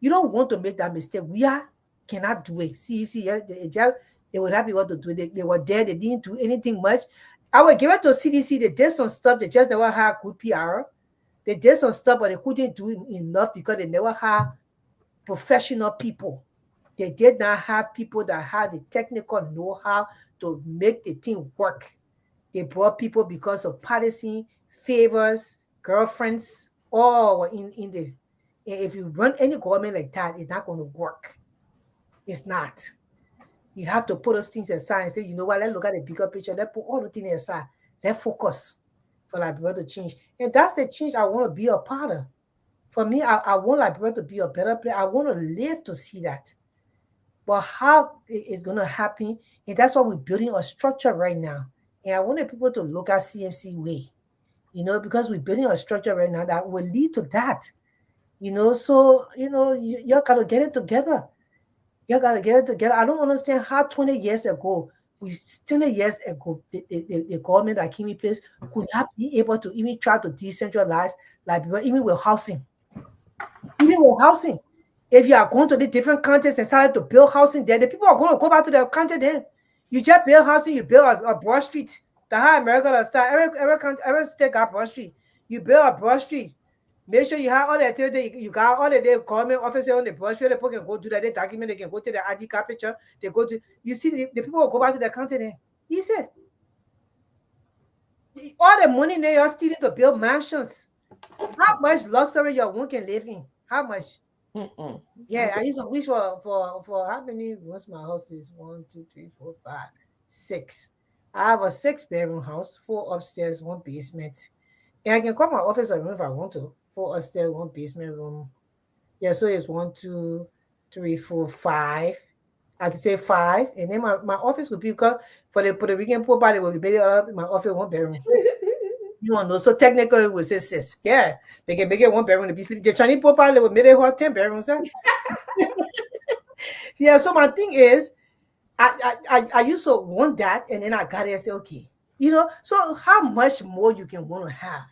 You don't want to make that mistake. We cannot do it. See, they would not be able to do it. They were there. They didn't do anything much. I would give it to CDC. They did some stuff. They just never had good PR. They did some stuff, but they couldn't do enough because they never had professional people. They did not have people that had the technical know-how to make the thing work. They brought people because of policy, favors, girlfriends, all were in the. If you run any government like that, it's not going to work. It's not. You have to put those things aside and say, you know what, let's look at the bigger picture. Let's put all the things aside. Let's focus for Liberia to change. And that's the change I want to be a part of. For me, I want Liberia to be a better place. I want to live to see that. But how it's going to happen, and that's why we're building a structure right now. And I wanted people to look at CMC way, because we're building a structure right now that will lead to that. So, y'all got to get it together. You got to get it together. I don't understand how 20 years ago, the government that came in place could not be able to even try to decentralize, like even with housing. Even with housing. If you are going to the different countries and started to build housing there, the people are going to go back to their country then. You just build housing, you build a broad street. The high America that start, every state got broad street. You build a broad street. Make sure you have all the activity. You got all the government officers on the brush where the people can go do that. They document, they can go to the ID card picture. They go to, you see, the people will go back to their country then. He said, all the money they are stealing to build mansions. How much luxury your one can live in? How much? Yeah, I used to wish for how many rooms my house is? 1, 2, 3, 4, 5, 6. I have a 6-bedroom house, 4 upstairs, 1 basement. And I can call my office a room if I want to. 4 upstairs, 1 basement room. Yeah, so it's 1, 2, 3, 4, 5. I can say 5. And then my office would be, because for the Puerto Rican poor body will be better. My office 1 bedroom. You don't know. So technically it was 6. Yeah. They can make it 1 bedroom to be sleeping. The Chinese poor body will make it 10 bedrooms. Huh? Yeah, so my thing is, I used to want that, and then I got it and said, okay, You know, so how much more you can want to have?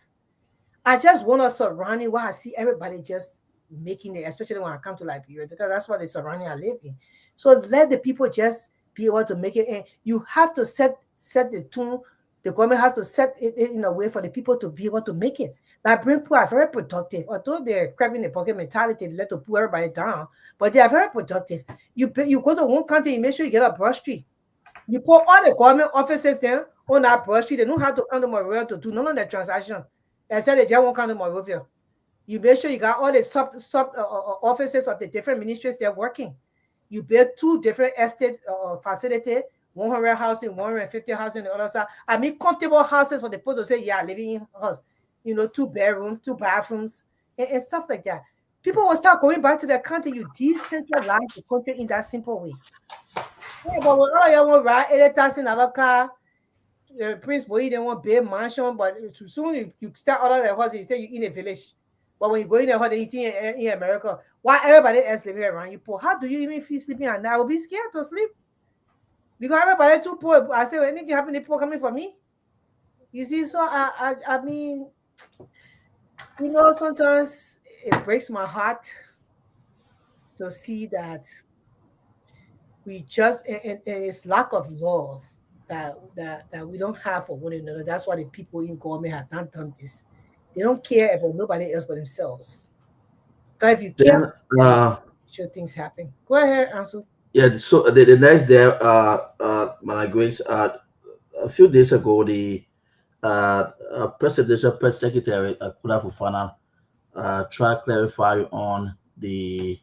I just want to surrounding where I see everybody just making it, especially when I come to Liberia, because that's what the surrounding I live in. So let the people just be able to make it. And you have to set the tune. The government has to set it in a way for the people to be able to make it. Like bring poor are very productive. Although they're crabbing the pocket mentality, they let to pull everybody down, but they are very productive. You go to one country, you make sure you get a brush street. You put all the government offices there on that brush street. They don't have to come to Monrovia to do none of the transaction. Except they just won't come to Monrovia. You make sure you got all the sub offices of the different ministries they're working. You build two different estate facility, 100 housing, 150 housing on the other side. I mean, comfortable houses for the people to say, yeah, living in house. You know, 2 bedrooms, 2 bathrooms, and stuff like that. People will start going back to their country. You decentralize the country in that simple way. Yeah, but when all of y'all want ride 80,000 dollar car, Prince Boy didn't want big mansion, but too soon you start out of the house, you say you in a village. But when you go in the house, you in America, why everybody else living around you poor? How do you even feel sleeping at night? I will be scared to sleep because everybody too poor. I say, well, anything happen, people coming for me. You see, so I mean, you know, sometimes it breaks my heart to see that we just and it's lack of love that we don't have for one another. That's why the people in government has not done this. They don't care about nobody else but themselves. Because if you care Then for people, sure things happen. Go ahead, Ansel. yeah, so the next day, my grace, a few days ago, the presidential press secretary Kuda Fufana tried clarify on the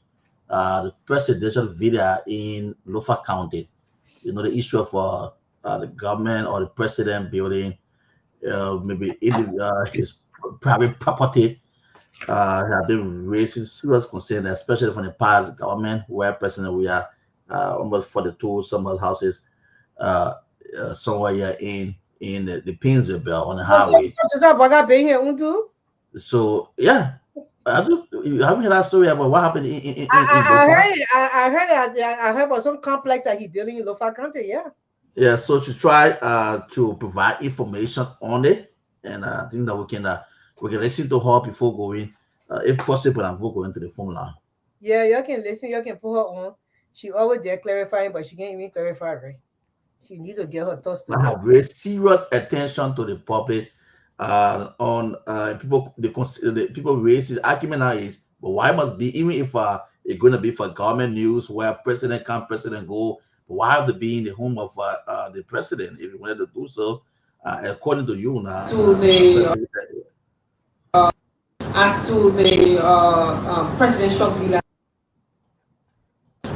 presidential villa in Lofa County. You know, the issue of the government or the president building maybe in his private property have been raising serious concern, especially from the past government, where personally we are almost 42 some of the houses uh, somewhere here in the Pinsville Belt on the highway. So yeah, you haven't heard that story about what happened in I Lofa. heard it. I heard about some complex that he building in Lofa County. Yeah. Yeah, so she tried to provide information on it, and I think that we can listen to her before going, if possible, and before going to the phone line. Yeah, you can listen, you can put her on. She always there clarifying, but she can't even clarify right. She needs to get her thoughts I together. have raised serious attention to the public on people. The people raise the argument now is, but why must be even if it's going to be for government news where president come, president go, but why have to be in the home of the president if you wanted to do so? According to you now, To the president. as to the presidential villa.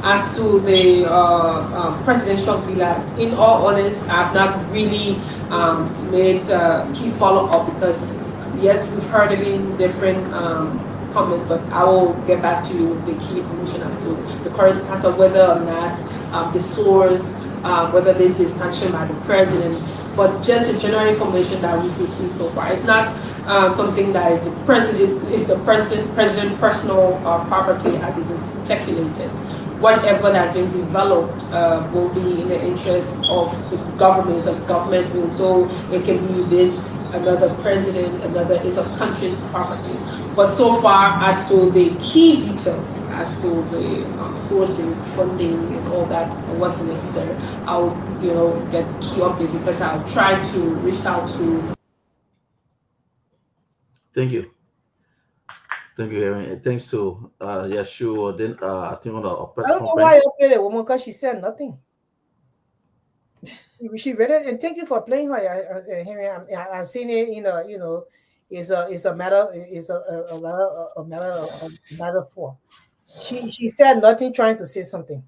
As to the presidential villa, in all honest, I've not really made key follow up because yes, we've heard it in different comment, but I will get back to you with the key information as to the current status of whether or not the source, whether this is sanctioned by the president. But just the general information that we've received so far, it's not something that is the president personal property as it is speculated. Whatever that's been developed will be in the interest of the government. It's a government rule, so it can be this, another president, another is a country's property. But so far as to the key details, as to the sources, funding, and all that, what's necessary, I'll get key update because I'll try to reach out to. Thank you. Thank you, Aaron. Thanks to yeah, sure. Then I think on the press I don't know conference. why you play the woman because she said nothing. She read it, and thank you for playing her, Henry. I've seen it. It's a matter. It's a matter of metaphor. She said nothing, trying to say something.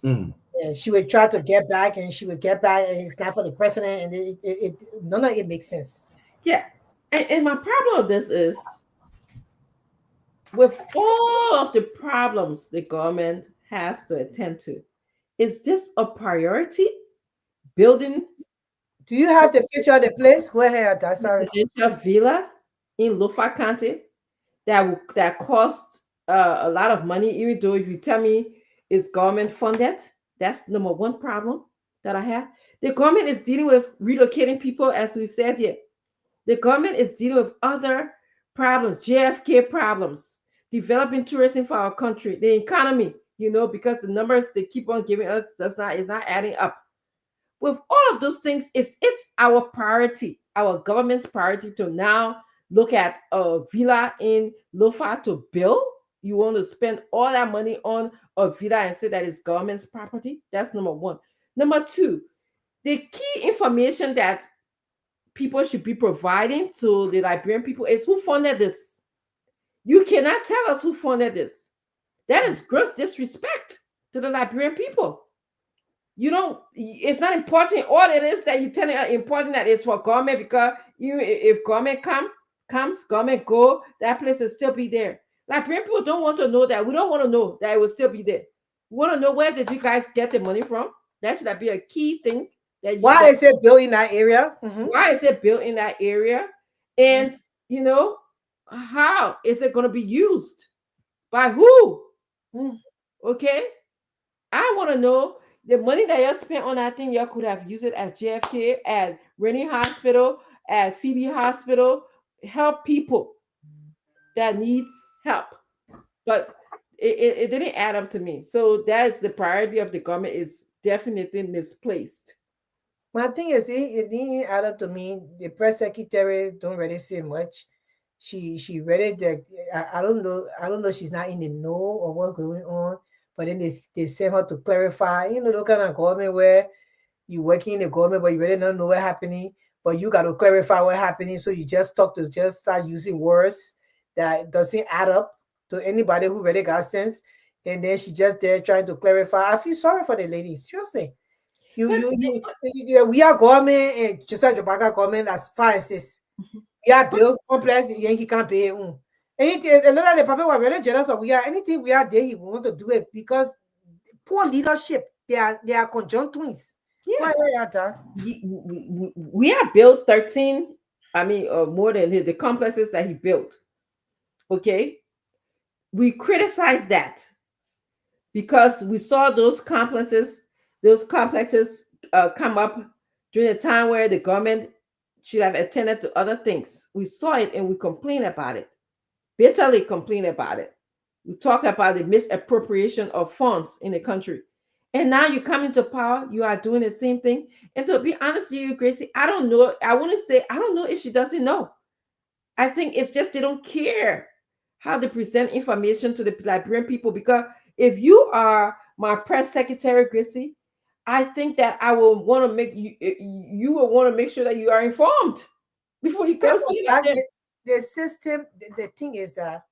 Mm. Yeah, she would try to get back, and she would get back, and it's not for the president, and none of it makes sense. Yeah. And my problem with this is with all of the problems the government has to attend to, is this a priority? Building Do you have the picture of the place? Go ahead, sorry. presidential villa in Lufa County that cost a lot of money, even though if you tell me it's government funded, that's number one problem. that I have. The government is dealing with relocating people, as we said here. The government is dealing with other problems, JFK problems, developing tourism for our country, the economy, because the numbers they keep on giving us is not adding up. With all of those things, it's our priority, our government's priority to now look at a villa in Lofa to build. You want to spend all that money on a villa and say that it's government's property? That's number one. Number two, the key information that people should be providing to the Liberian people is who funded this. You cannot tell us who funded this. That is gross disrespect to the Liberian people. You don't. It's not important. All it is that you tell it important that it's for government, because if government comes, government go, that place will still be there. Liberian people don't want to know that. We don't want to know that it will still be there. We want to know, where did you guys get the money from? That should be a key thing. Why is it built in that area? Why is it built in that area? And how is it going to be used? By who? Okay, I want to know. The money that you spent on that thing, you could have used it at JFK, at Rennie Hospital, at Phoebe Hospital, help people that needs help. But it didn't add up to me. So that is the priority of the government is definitely misplaced. My thing is, it didn't add up to me. The press secretary don't really say much. She really, I don't know. She's not in the know of what's going on. But then they send her to clarify. The kind of government where you working in the government, but you really don't know what's happening. But you got to clarify what's happening. So you just start using words that doesn't add up to anybody who really got sense. And then she just there trying to clarify. I feel sorry for the lady. Seriously. We are government, and just like the government as far as this. We are built complex, and he can't pay. Anything, a lot of the people were very jealous of anything we are there, he want to do it because poor leadership. They are conjoined twins. Yeah. We have built 13, more than the complexes that he built. Okay. We criticize that because we saw those complexes come up during a time where the government should have attended to other things. We saw it and we complain about it. Bitterly complain about it. We talk about the misappropriation of funds in the country. And now you come into power, you are doing the same thing. And to be honest with you, Gracie, I don't know. I want to say, I don't know if she doesn't know. I think it's just they don't care how they present information to the Liberian people. Because if you are my press secretary, Gracie, I think that I will want to make you will want to make sure that you are informed before you come see that. The system, the thing is that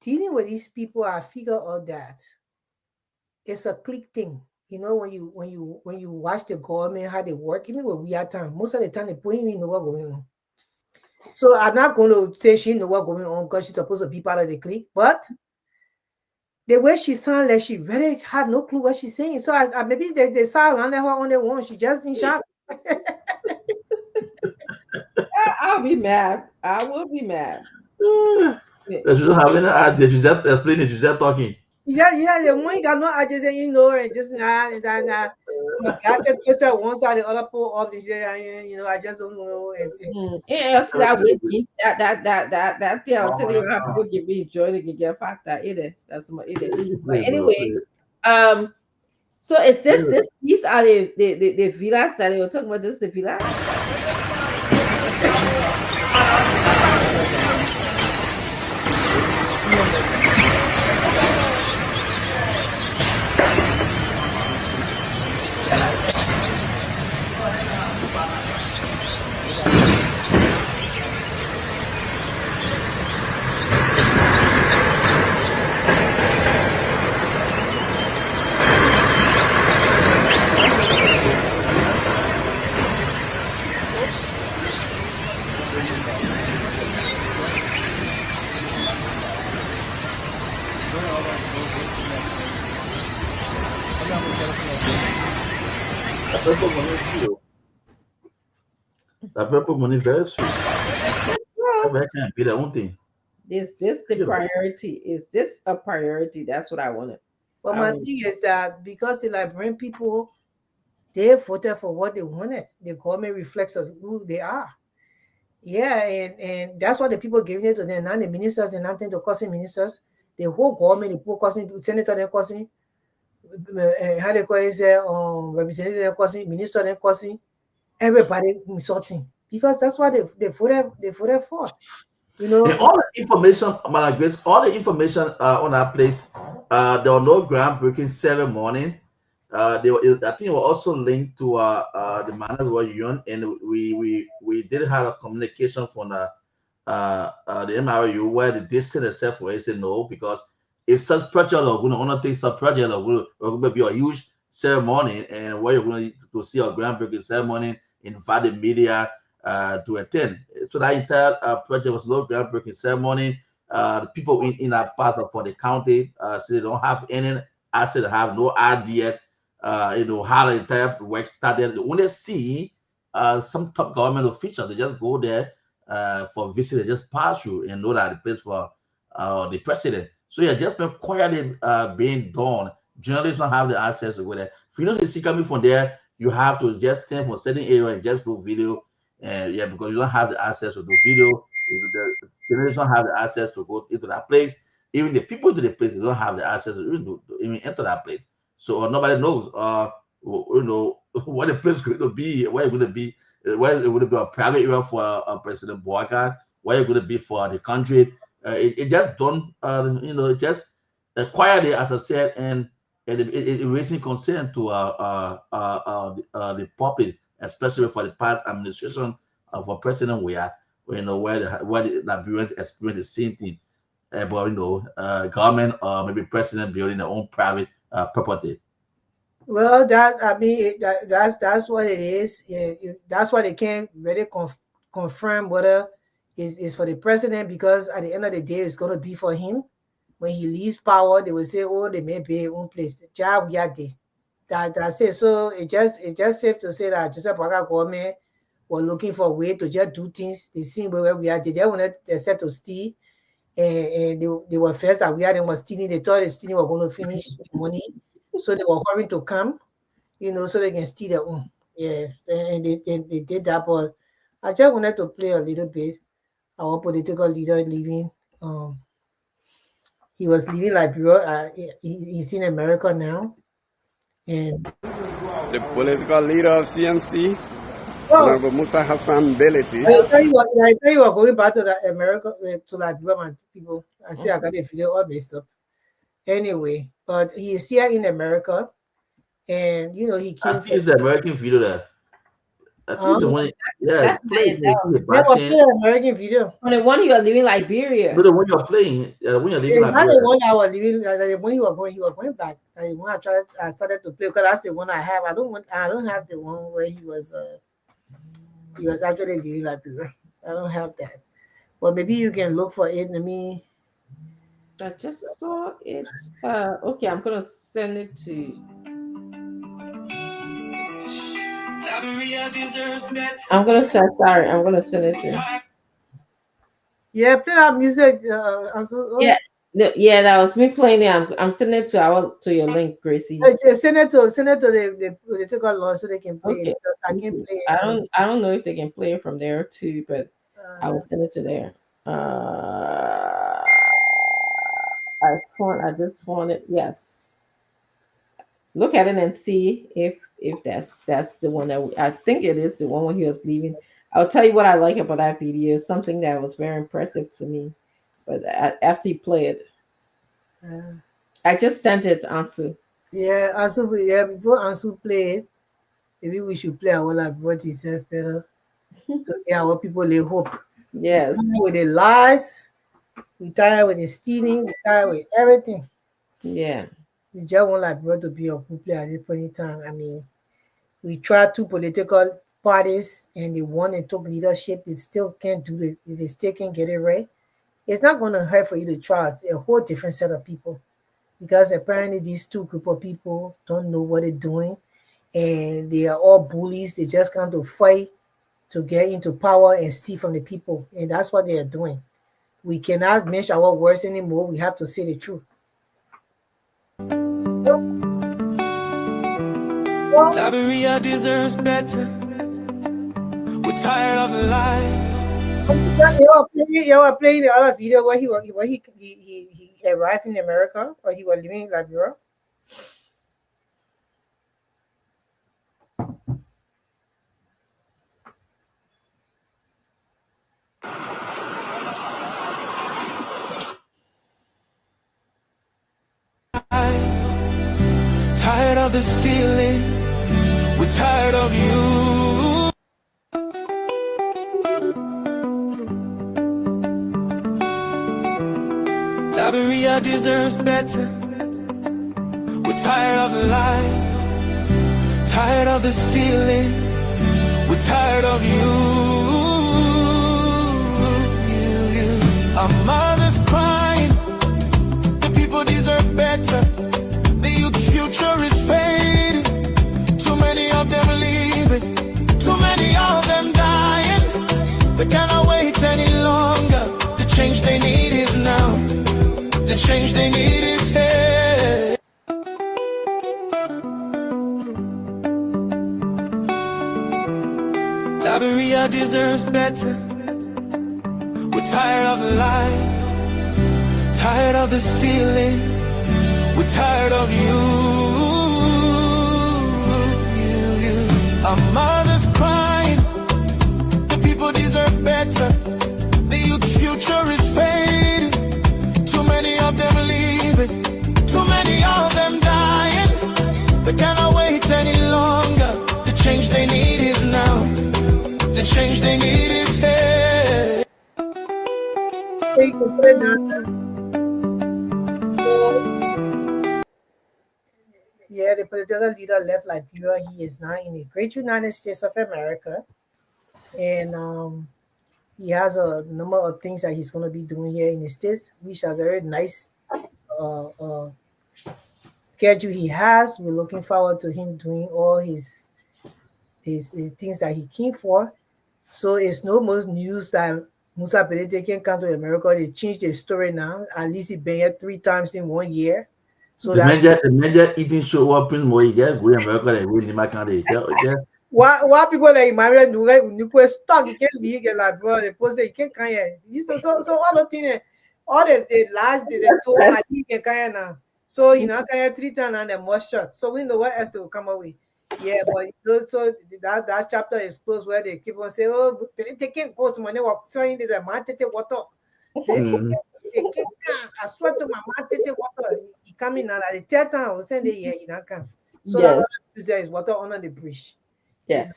dealing with these people, I figure out that it's a click thing. When you watch the government, how they work, even when we are time, most of the time they don't even know what's going on. So I'm not going to say she know what's going on because she's supposed to be part of the clique, but the way she sounds like she really have no clue what she's saying. So I maybe they sound on her on their own. She just in shock. I'll be mad. I will be mad. She don't have any idea. She's just explaining. She's just talking. Yeah. The money got no idea, and just and that. I said person one side, the other pull up. I just don't know. Yeah, so that thing. I'll tell you how people can be enjoying it, can get fact that either. That's my either. But anyway, so is this these are the villas that they were talking about? This is the villas. That purple money is very sweet. I can't be that one thing. Is this the priority? Is this a priority? That's what I wanted. But my thing is that because the Liberian people They voted for what they wanted. The government reflects of who they are. Yeah, and that's why the people giving it to them. Now the ministers, they're not to causing ministers. The whole government, the people causing senator, they're causing, how they call it, representative, they're causing, minister, they're causing, everybody insulting because that's what they voted for. You know, And all the information, Madam Grace, all the information on that place, there were no groundbreaking ceremony. I think it was also linked to the Manners World Union, and we did have a communication from the MRU where the distance itself where they said no, because if such project are going to undertake such project are going to be a huge ceremony, and where you're going to see a groundbreaking ceremony, invite the media to attend. So that entire project was no groundbreaking ceremony. The people in that part of for the county say they don't have any asset, have no idea, how the entire work started. They only see some top government officials. They just go there for visit. They just pass through and know that the place for the president. So yeah, just been quietly being done. Journalists don't have the access to go there. For you to see coming from there, you have to just stand for certain area and just do video. And yeah, because you don't have the access to do video. The journalists don't have the access to go into that place. Even the people into the place, they don't have the access to even enter that place. So nobody knows, what the place is going to be, where it's going to be, where it would be a private area for President Boakan, where it's going to be for the country. It just done, just quietly, as I said, and it raising concern to the public, especially for the past administration for President Weah, where the Liberians experience the same thing about government or maybe president building their own private property. well, that's what it is. Yeah, that's why they can't really confirm whether it's for the president, because at the end of the day, it's going to be for him. When he leaves power, they will say, "Oh, they may be own place." The job we are there. That's it. So it's just safe to say that Joseph Parker government were looking for a way to just do things the same way where we are. They wanted they said to steal, and they were first that we are. They were stealing. They thought the stealing were going to finish the money, so they were hurrying to come, so they can steal their own. Yeah, and they did that. But I just wanted to play a little bit. Our political leader leaving. He was leaving Liberia. He's in America now, and The political leader of CNC, Honorable Musa Hassan Beleti. I tell you what, going back to America, to Liberia, man, people. I say I got a video all messed up. Anyway, but he is here in America, and he I came. think it's the American video that. I think it's the one. Yeah, That's play the American video. On the one you are leaving Liberia. But the one you're playing, when you're leaving Not Liberia. the one I was leaving. The one he was going back. The one I started to play, because that's the one I have. I don't have the one where he was actually leaving Liberia. I don't have that. Well, maybe you can look for it. Let me. I just saw it. Okay, I'm gonna send it to. I'm gonna send. Sorry, I'm gonna send it to. Yeah, play that music. Yeah, that was me playing it. I'm sending it to your link, Gracie. Send it to the Political Lounge so they can play it. I can't play it. I don't know if they can play it from there too, but I will send it to there. I just found it. Yes. Look at it and see if that's the one that I think it is the one when he was leaving. I'll tell you what I like about that video. Something that was very impressive to me. But after you play it, I just sent it to Ansu. Yeah, Ansu. Yeah, before Ansu play it, maybe we should play our like what he said better. So our people they hope. Yes. With the lies, we tired with the stealing, we tired with everything. Yeah. We just want like to be a good player at this point in time. I mean, we tried 2 political parties and they won and took leadership. They still can't do it. They still can't get it right. It's not going to hurt for you to try a whole different set of people, because apparently these 2 group of people don't know what they're doing, and they are all bullies. They just come to fight to get into power and steal from the people, and that's what they are doing. We cannot mince our words anymore. We have to say the truth. Liberia deserves better. We're tired of the lies. You were playing the other video where he arrived in America or he was living in Liberia. Tired of the stealing. We're tired of you. Liberia deserves better. We're tired of the lies. Tired of the stealing. We're tired of you. Our mothers crying. The people deserve better. The youth's future is fading. Too many of them leaving. Too many of them dying. They cannot wait any longer. The change they need is now. The change they need is here. Liberia deserves better. We're tired of the lies. Tired of the stealing. We're tired of you. Our mothers crying. The people deserve better. The youth's future is fading. Too many of them leaving. Too many of them dying. They cannot wait any longer. The change they need is now. The change they need is here. Yeah, the political leader left Liberia. He is now in the great United States of America. And he has a number of things that he's going to be doing here in the States, which are very nice schedule he has. We're looking forward to him doing all his things that he came for. So it's no more news that Musa Belete can come to America. They changed the story now. At least he's been here 3 times in 1 year. So the major eating show up in where you get go America they really my country. Why people like my you stock you can leave like bro they post you can't come here. So all the things all the last day they told I you can come here now. So you know come here 3 times and then more shot. So we know what else to come away. Yeah, but so that chapter is closed where they keep on saying, oh, they taking post money or trying the man take water. I swear to my man take water. He coming now like the 3rd time I was saying that he not come. So that there is water under the bridge. Yeah.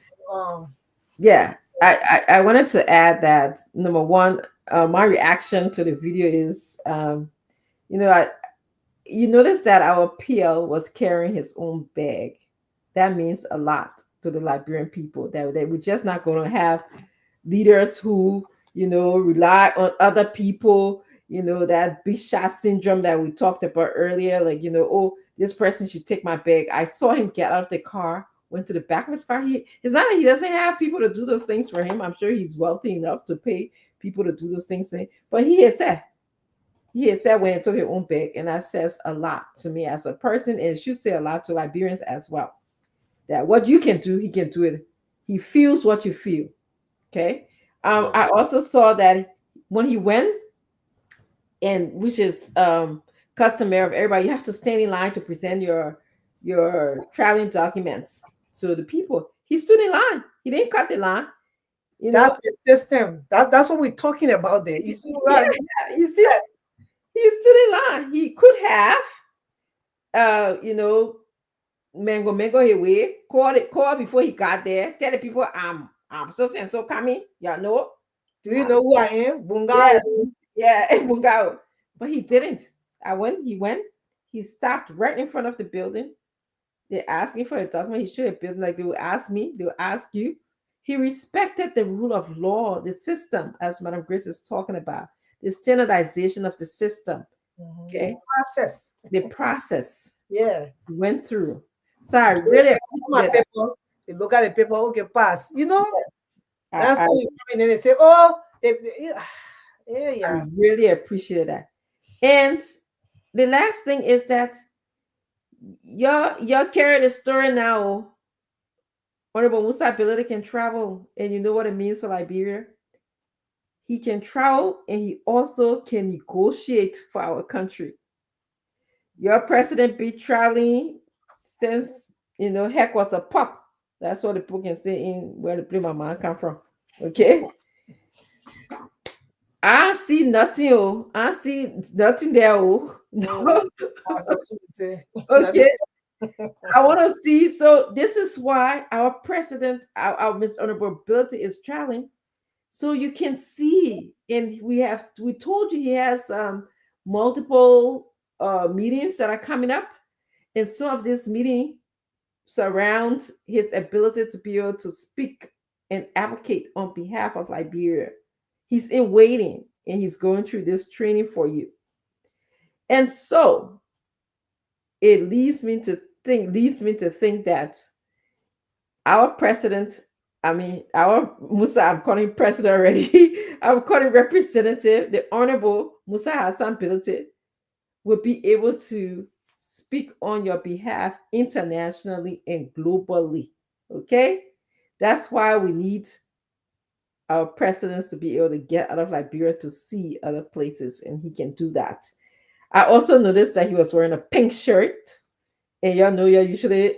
Yeah. I wanted to add that number one, my reaction to the video is you notice that our PL was carrying his own bag. That means a lot to the Liberian people that we're just not going to have leaders who, rely on other people, that big shot syndrome that we talked about earlier. Like, oh, this person should take my bag. I saw him get out of the car, went to the back of his car. It's not that he doesn't have people to do those things for him. I'm sure he's wealthy enough to pay people to do those things for him. But he had said when he took his own bag, and that says a lot to me as a person, and it should say a lot to Liberians as well. That what you can do, he can do it. He feels what you feel. Okay. I also saw that when he went, and which is customary of everybody, you have to stand in line to present your traveling documents to the people. He stood in line. He didn't cut the line. That's the system. That's what we're talking about there. You see, you see that? He stood in line. He could have, mango away, call before he got there, tell the people I'm so and so coming, y'all know. Do you know who I am? Bungao. Yeah, Bungao. But he didn't. He went, he stopped right in front of the building. They're asking for a document. He should have built like they will ask me, they will ask you. He respected the rule of law, the system, as Madam Grace is talking about, the standardization of the system. Okay. The process. Yeah. Went through. So I really they look at the paper, okay, pass. That's when you come in and they say, oh, I really appreciate that. And the last thing is that y'all carry the story now Honorable Musa ability can travel, and you know what it means for Liberia? He can travel and he also can negotiate for our country. Your president be traveling since heck was a pup. That's what the people can say in where the blue mama come from. Okay. I see nothing. Oh, I see nothing there. Oh, no. As I should say. Okay. I want to see. So this is why our president, our Miss Honorability is traveling. So you can see, and we told you he has multiple meetings that are coming up, and some of this meeting surround his ability to be able to speak and advocate on behalf of Liberia. He's in waiting and he's going through this training for you. And so it leads me to think that our president, I mean, our Musa, I'm calling president already. I'm calling representative, the Honorable Musa Hassan Bility, will be able to speak on your behalf internationally and globally. Okay? That's why we need our presidents to be able to get out of Liberia to see other places, and he can do that. I also noticed that he was wearing a pink shirt, and y'all know you're usually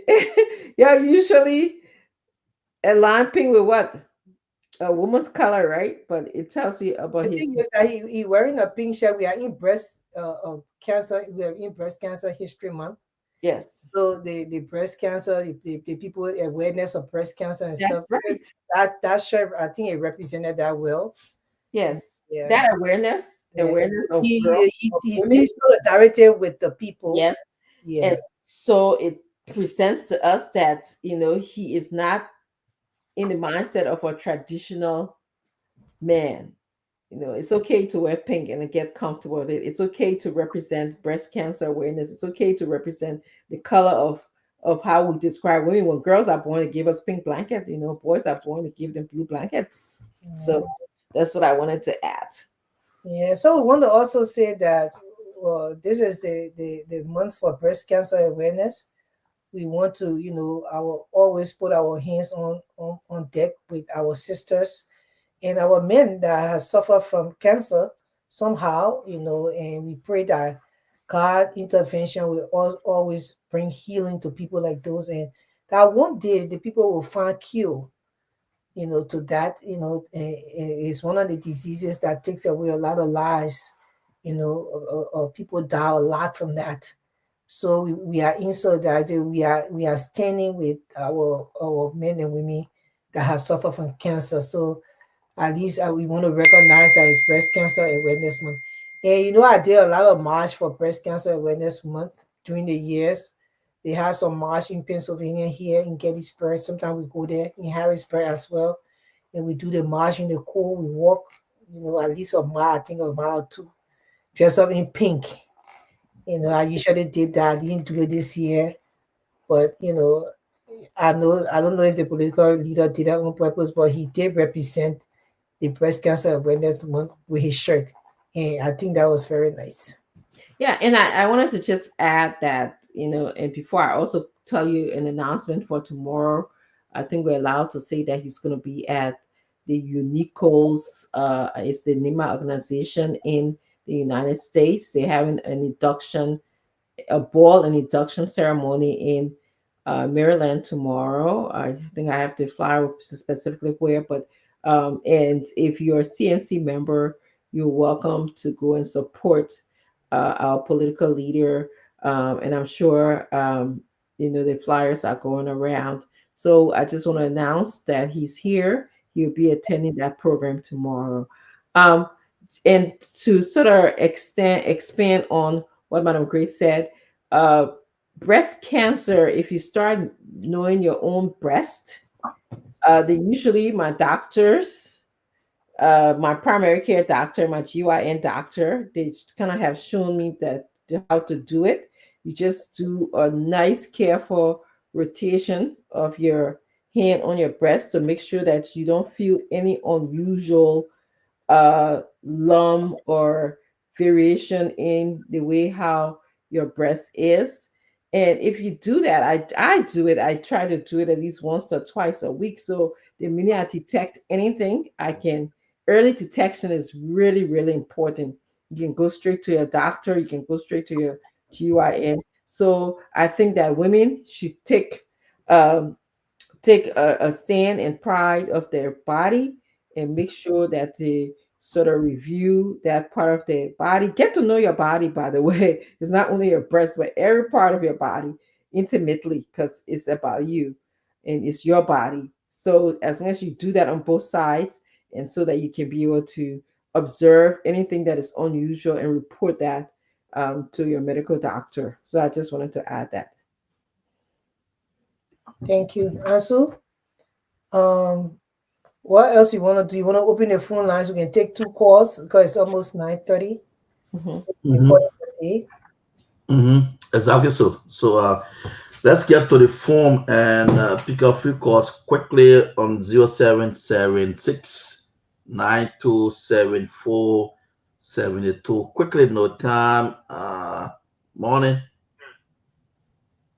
you're usually align pink with what? A woman's color, right? But it tells you about The his. thing is that he wearing a pink shirt. We are in breast cancer. We are in breast cancer history month. Yes, So the breast cancer, the people awareness of breast cancer and that's stuff. right. That shirt, I think it represented that well. Yes, Yeah. that awareness, Yeah. awareness of girls, of women. He's so directed with the people. Yes, Yeah. and so it presents to us that he is not in the mindset of a traditional man. It's okay to wear pink and get comfortable with it. It's okay to represent breast cancer awareness. It's okay to represent the color of how we describe women. When girls are born to give us pink blanket, boys are born to give them blue blankets. So that's what I wanted to add. Yeah. So we want to also say that this is the month for breast cancer awareness. We want to, our always put our hands on deck with our sisters and our men that have suffered from cancer somehow, and we pray that God intervention will always bring healing to people like those, and that one day the people will find cure, to that, it's one of the diseases that takes away a lot of lives, people die a lot from that. So we are in solidarity. We are standing with our men and women that have suffered from cancer. So at least we want to recognize that it's Breast Cancer Awareness Month. And I did a lot of march for Breast Cancer Awareness Month during the years. They have some march in Pennsylvania here in Gettysburg. Sometimes we go there in Harrisburg as well. And we do the march in the cold. We walk, at least a mile, I think a mile or two, dressed up in pink. I usually did that. I didn't do it this year. But, I don't know if the political leader did that on purpose, but he did represent the Breast Cancer Awareness Month with his shirt. And I think that was very nice. Yeah, and I wanted to just add that, and before I also tell you an announcement for tomorrow, I think we're allowed to say that he's going to be at the Unicos, it's the NEMA organization in the United States. They're having a ball and induction ceremony in Maryland tomorrow. I think I have to fly specifically where, but and if you're a CMC member, you're welcome to go and support our political leader. And I'm sure the flyers are going around. So I just want to announce that he's here. He'll be attending that program tomorrow. Um, and to sort of expand on what Madam Grace said, uh, breast cancer, if you start knowing your own breast, they usually, my primary care doctor, my GYN doctor, they kind of have shown me that how to do it. You just do a nice, careful rotation of your hand on your breast to make sure that you don't feel any unusual lump or variation in the way how your breast is. And if you do that, I do it. I try to do it at least once or twice a week. So the minute I detect anything, I can. Early detection is really, really important. You can go straight to your doctor. You can go straight to your GYN. So I think that women should um, take a stand and pride of their body and make sure that they sort of review that part of their body. Get to know your body, by the way. It's not only your breast, but every part of your body intimately because it's about you and it's your body. So as long as you do that on both sides, and so that you can be able to observe anything that is unusual and report that to your medical doctor. So I just wanted to add that. Thank you. Ansu, what else you want to do? You want to open the phone lines? We can take 2 calls because it's almost 9:30. Mm-hmm. Exactly so. So let's get to the form and pick up few calls quickly on 0776 927472. Quickly, no time. Morning.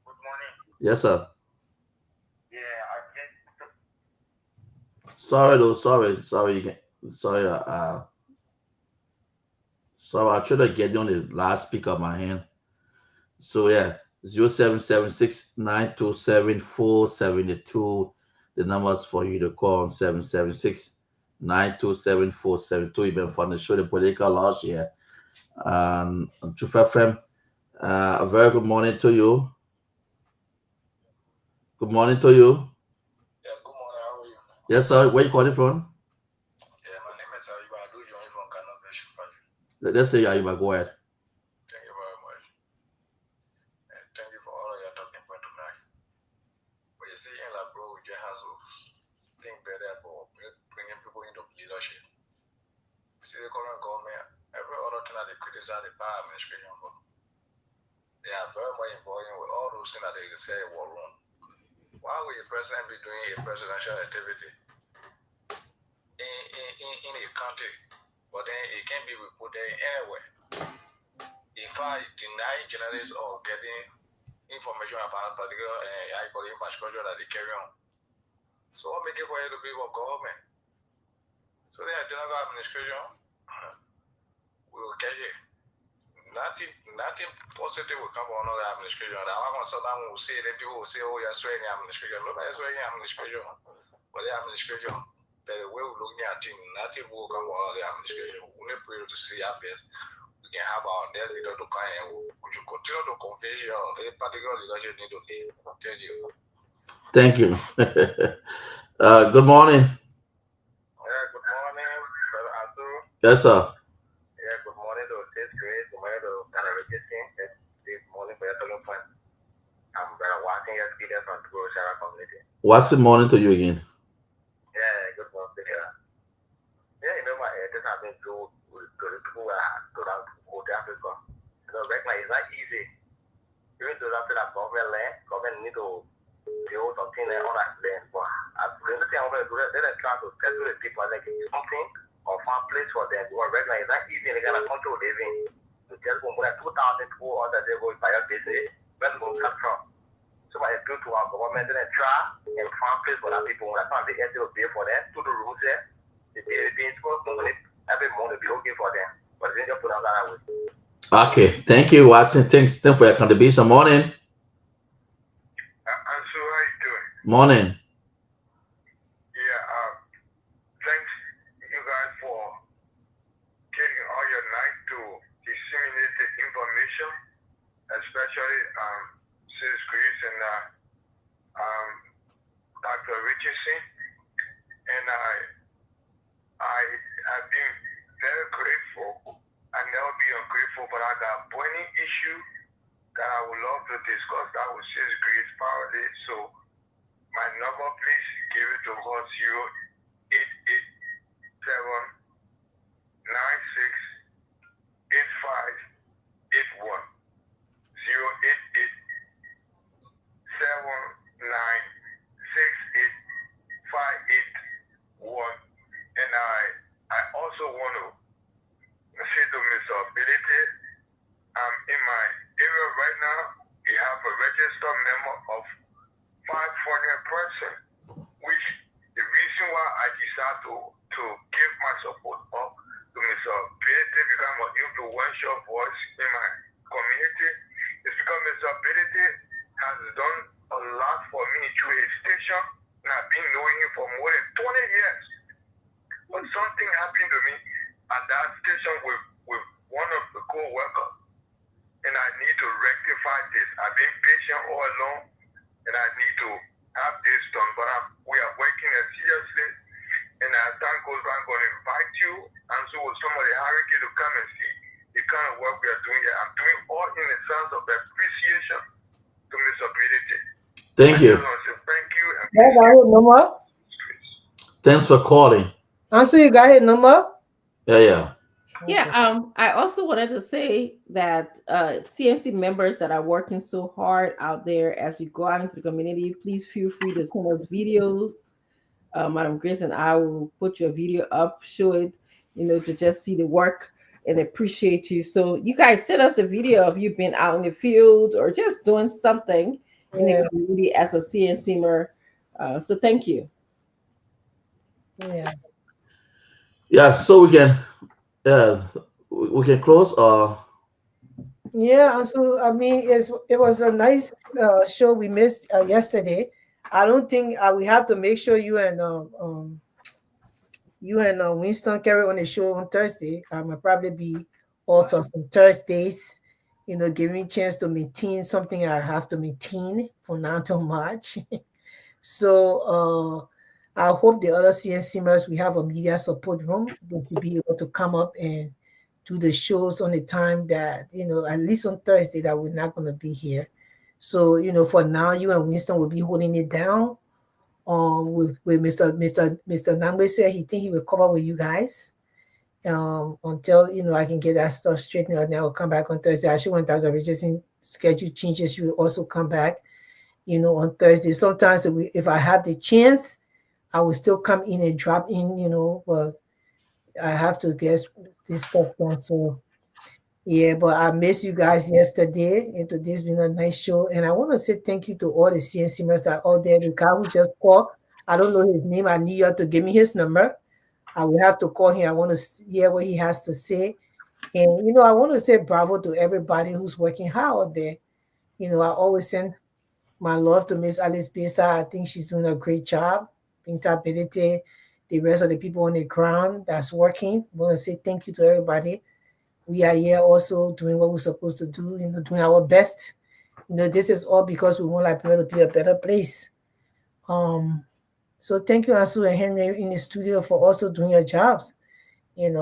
Good morning. Yes, sir. Yeah, Sorry, though. Sorry. You can. Sorry. Sorry. I tried to get you on the last speaker of my hand. So yeah, 0776 927472. The numbers for you to call on 776 927472. You've been from the show, the Political Lounge here. On Truth FM. A very good morning to you. Good morning to you. yeah, good morning. How are you? Yes, sir. Where you calling from? Yeah, my name is Ayuba. I do join from Canada. Let's say Ayuba. Go ahead. Thank you very much. And thank you for all of your talking for tonight. But you see, in La Bro, we just have to think better for bringing people into leadership. See, the current government, every other thing that they criticize the power administration for, they are very much involved with all those things that they say were wrong. Why would the president be doing a presidential activity in a country, but then it can't be reported anywhere? In fact, denying journalists or getting information about particular infrastructure that they carry on. So what make it for you to be for government? So the general administration will catch it. Nothing positive will come from another administration. That one sometimes will say that people will say, oh, you're swearing the administration. Nobody is swearing the administration. But the administration, the way we're looking at things, nothing will come from another administration. We need to see our best. We can have our next leader to come and we should continue to convince you. The particular leadership need to lead. Thank you. Thank you. Good morning. Yeah, good morning, Brother Arthur. Yes, sir. Yeah, good morning to this great. Good morning to Canadian. Good morning for your telling point. I'm watching your speaker from the Shara community. What's the morning to you again? Yeah, good morning. Yeah, you know, this has been to people to Africa. You know, right now it's not easy. Even though after that government need to build something on that land. But the only thing I'm going to do, they're trying to settle the people like something or find a place for them. Because right now it's not easy in the kind of country we live in. You just go more than 2,000 people or that they go by your business, when they go come from. So I go to our government and try and find place for that people. When I find the entity will pay for them, to the rules there, they pay every month, be okay for them. But they just put out that way. Okay, thank you, Watson. Thanks for your contribution. Morning. I'm so how you doing? Morning. Yeah, thanks you guys for taking all your night to disseminate the information, especially Sis Grace and Dr. Richardson. And I've been very grateful. I never be ungrateful, but I got a burning issue that I would love to discuss that with Sis Grace Powerday. So my number, please give it to her 0887-968581. 0887-968581. And I also want to say to Mr. Ability, in my area right now, we have a unfortunate person, which the reason why I decided to give my support up to Mr. Ability become an influential voice in my community is because Mr. Ability has done a lot for me through his station, and I've been knowing him for more than 20 years. But something happened to me at that station with one of the co-workers, and I need to rectify this. I've been patient all along, and I need to have this done, but we are working seriously, and as time goes by, I'm going to invite you and so with some of the hierarchy to come and see the kind of work we are doing here. I'm doing all in the sense of appreciation to Mr. Ability. Thank you. Thank you. And Yeah, got his number. Thanks for calling. Also, you got his number? Yeah. Yeah, I also wanted to say that CMC members that are working so hard out there, as you go out into the community, please feel free to send us videos. Madam Grace and I will put your video up, show it, to just see the work and appreciate you. So you guys send us a video of you being out in the field or just doing something in the community as a CNC-mer. So thank you. Yeah. So we can close. Yeah. So I mean, it was a nice show we missed yesterday. I don't think we have to make sure you and Winston carry on the show on Thursday. I might probably be off on some Thursdays, give me a chance to maintain something I have to maintain from now till March. So I hope the other CNCmers, we have a media support room that will be able to come up and do the shows on the time that, at least on Thursday that we're not going to be here. So, for now, you and Winston will be holding it down. With Mr. Nangbe said he think he will cover with you guys until I can get that stuff straightened out. And I will come back on Thursday. I should want that Richardson schedule changes. She will also come back, on Thursday. Sometimes if I have the chance, I will still come in and drop in, but I have to get this stuff done. So yeah, but I missed you guys yesterday. And today's been a nice show. And I want to say thank you to all the CNCmers that are out there. The guy who just called, I don't know his name. I need you to give me his number. I will have to call him. I want to hear what he has to say. And, I want to say bravo to everybody who's working hard out there. I always send my love to Miss Alice Pesa. I think she's doing a great job. Ability, the rest of the people on the ground that's working. I want to say thank you to everybody. We are here also doing what we're supposed to do, doing our best. This is all because we want Liberia to be a better place. So thank you, Ansu and Henry in the studio for also doing your jobs. And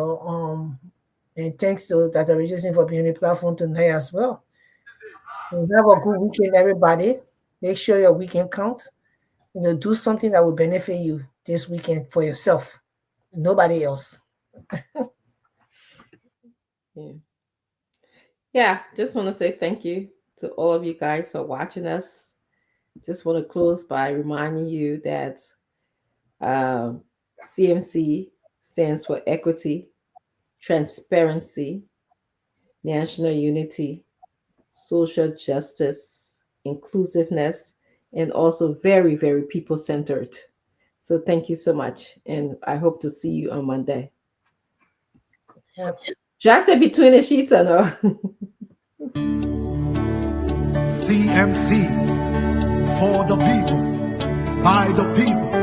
thanks to Dr. Richardson for being on the platform tonight as well. And have a good weekend, everybody. Make sure your weekend counts. Do something that will benefit you this weekend for yourself, nobody else. Yeah, just want to say thank you to all of you guys for watching us. Just want to close by reminding you that CMC stands for equity, transparency, national unity, social justice, inclusiveness, and also very, very people-centered. So thank you so much. And I hope to see you on Monday. Yep. Should I say between the sheets or no? CMC, for the people, by the people,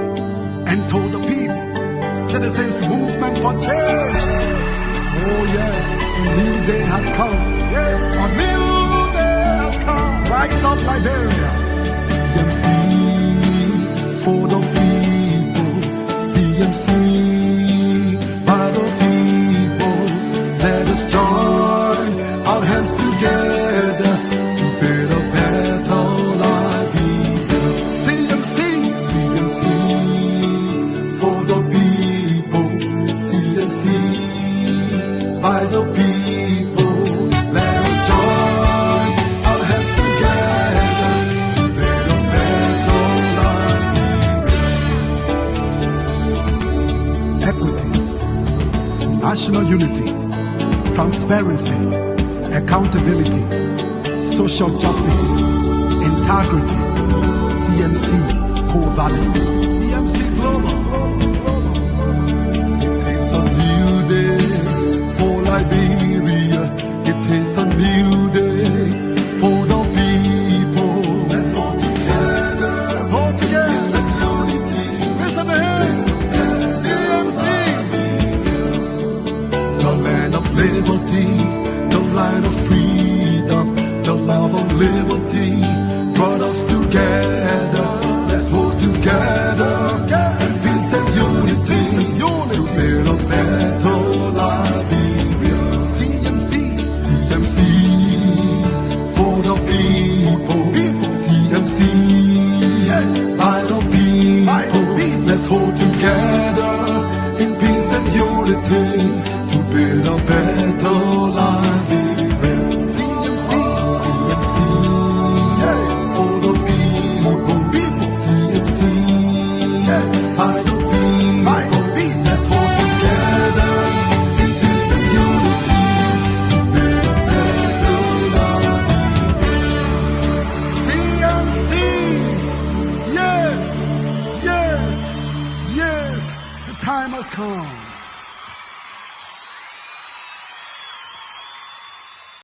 and to the people. Citizens Movement for Change. Oh yes, a new day has come. Yes, a new day has come. Rise up, Liberia. CMC, for the people. CMC, by the people. Let us join our hands together to build a better life. CMC, CMC, for the people. CMC, by the people. Let us join our hands together to build a better life. Equity, national unity, transparency, accountability, social justice, integrity. CMC, values.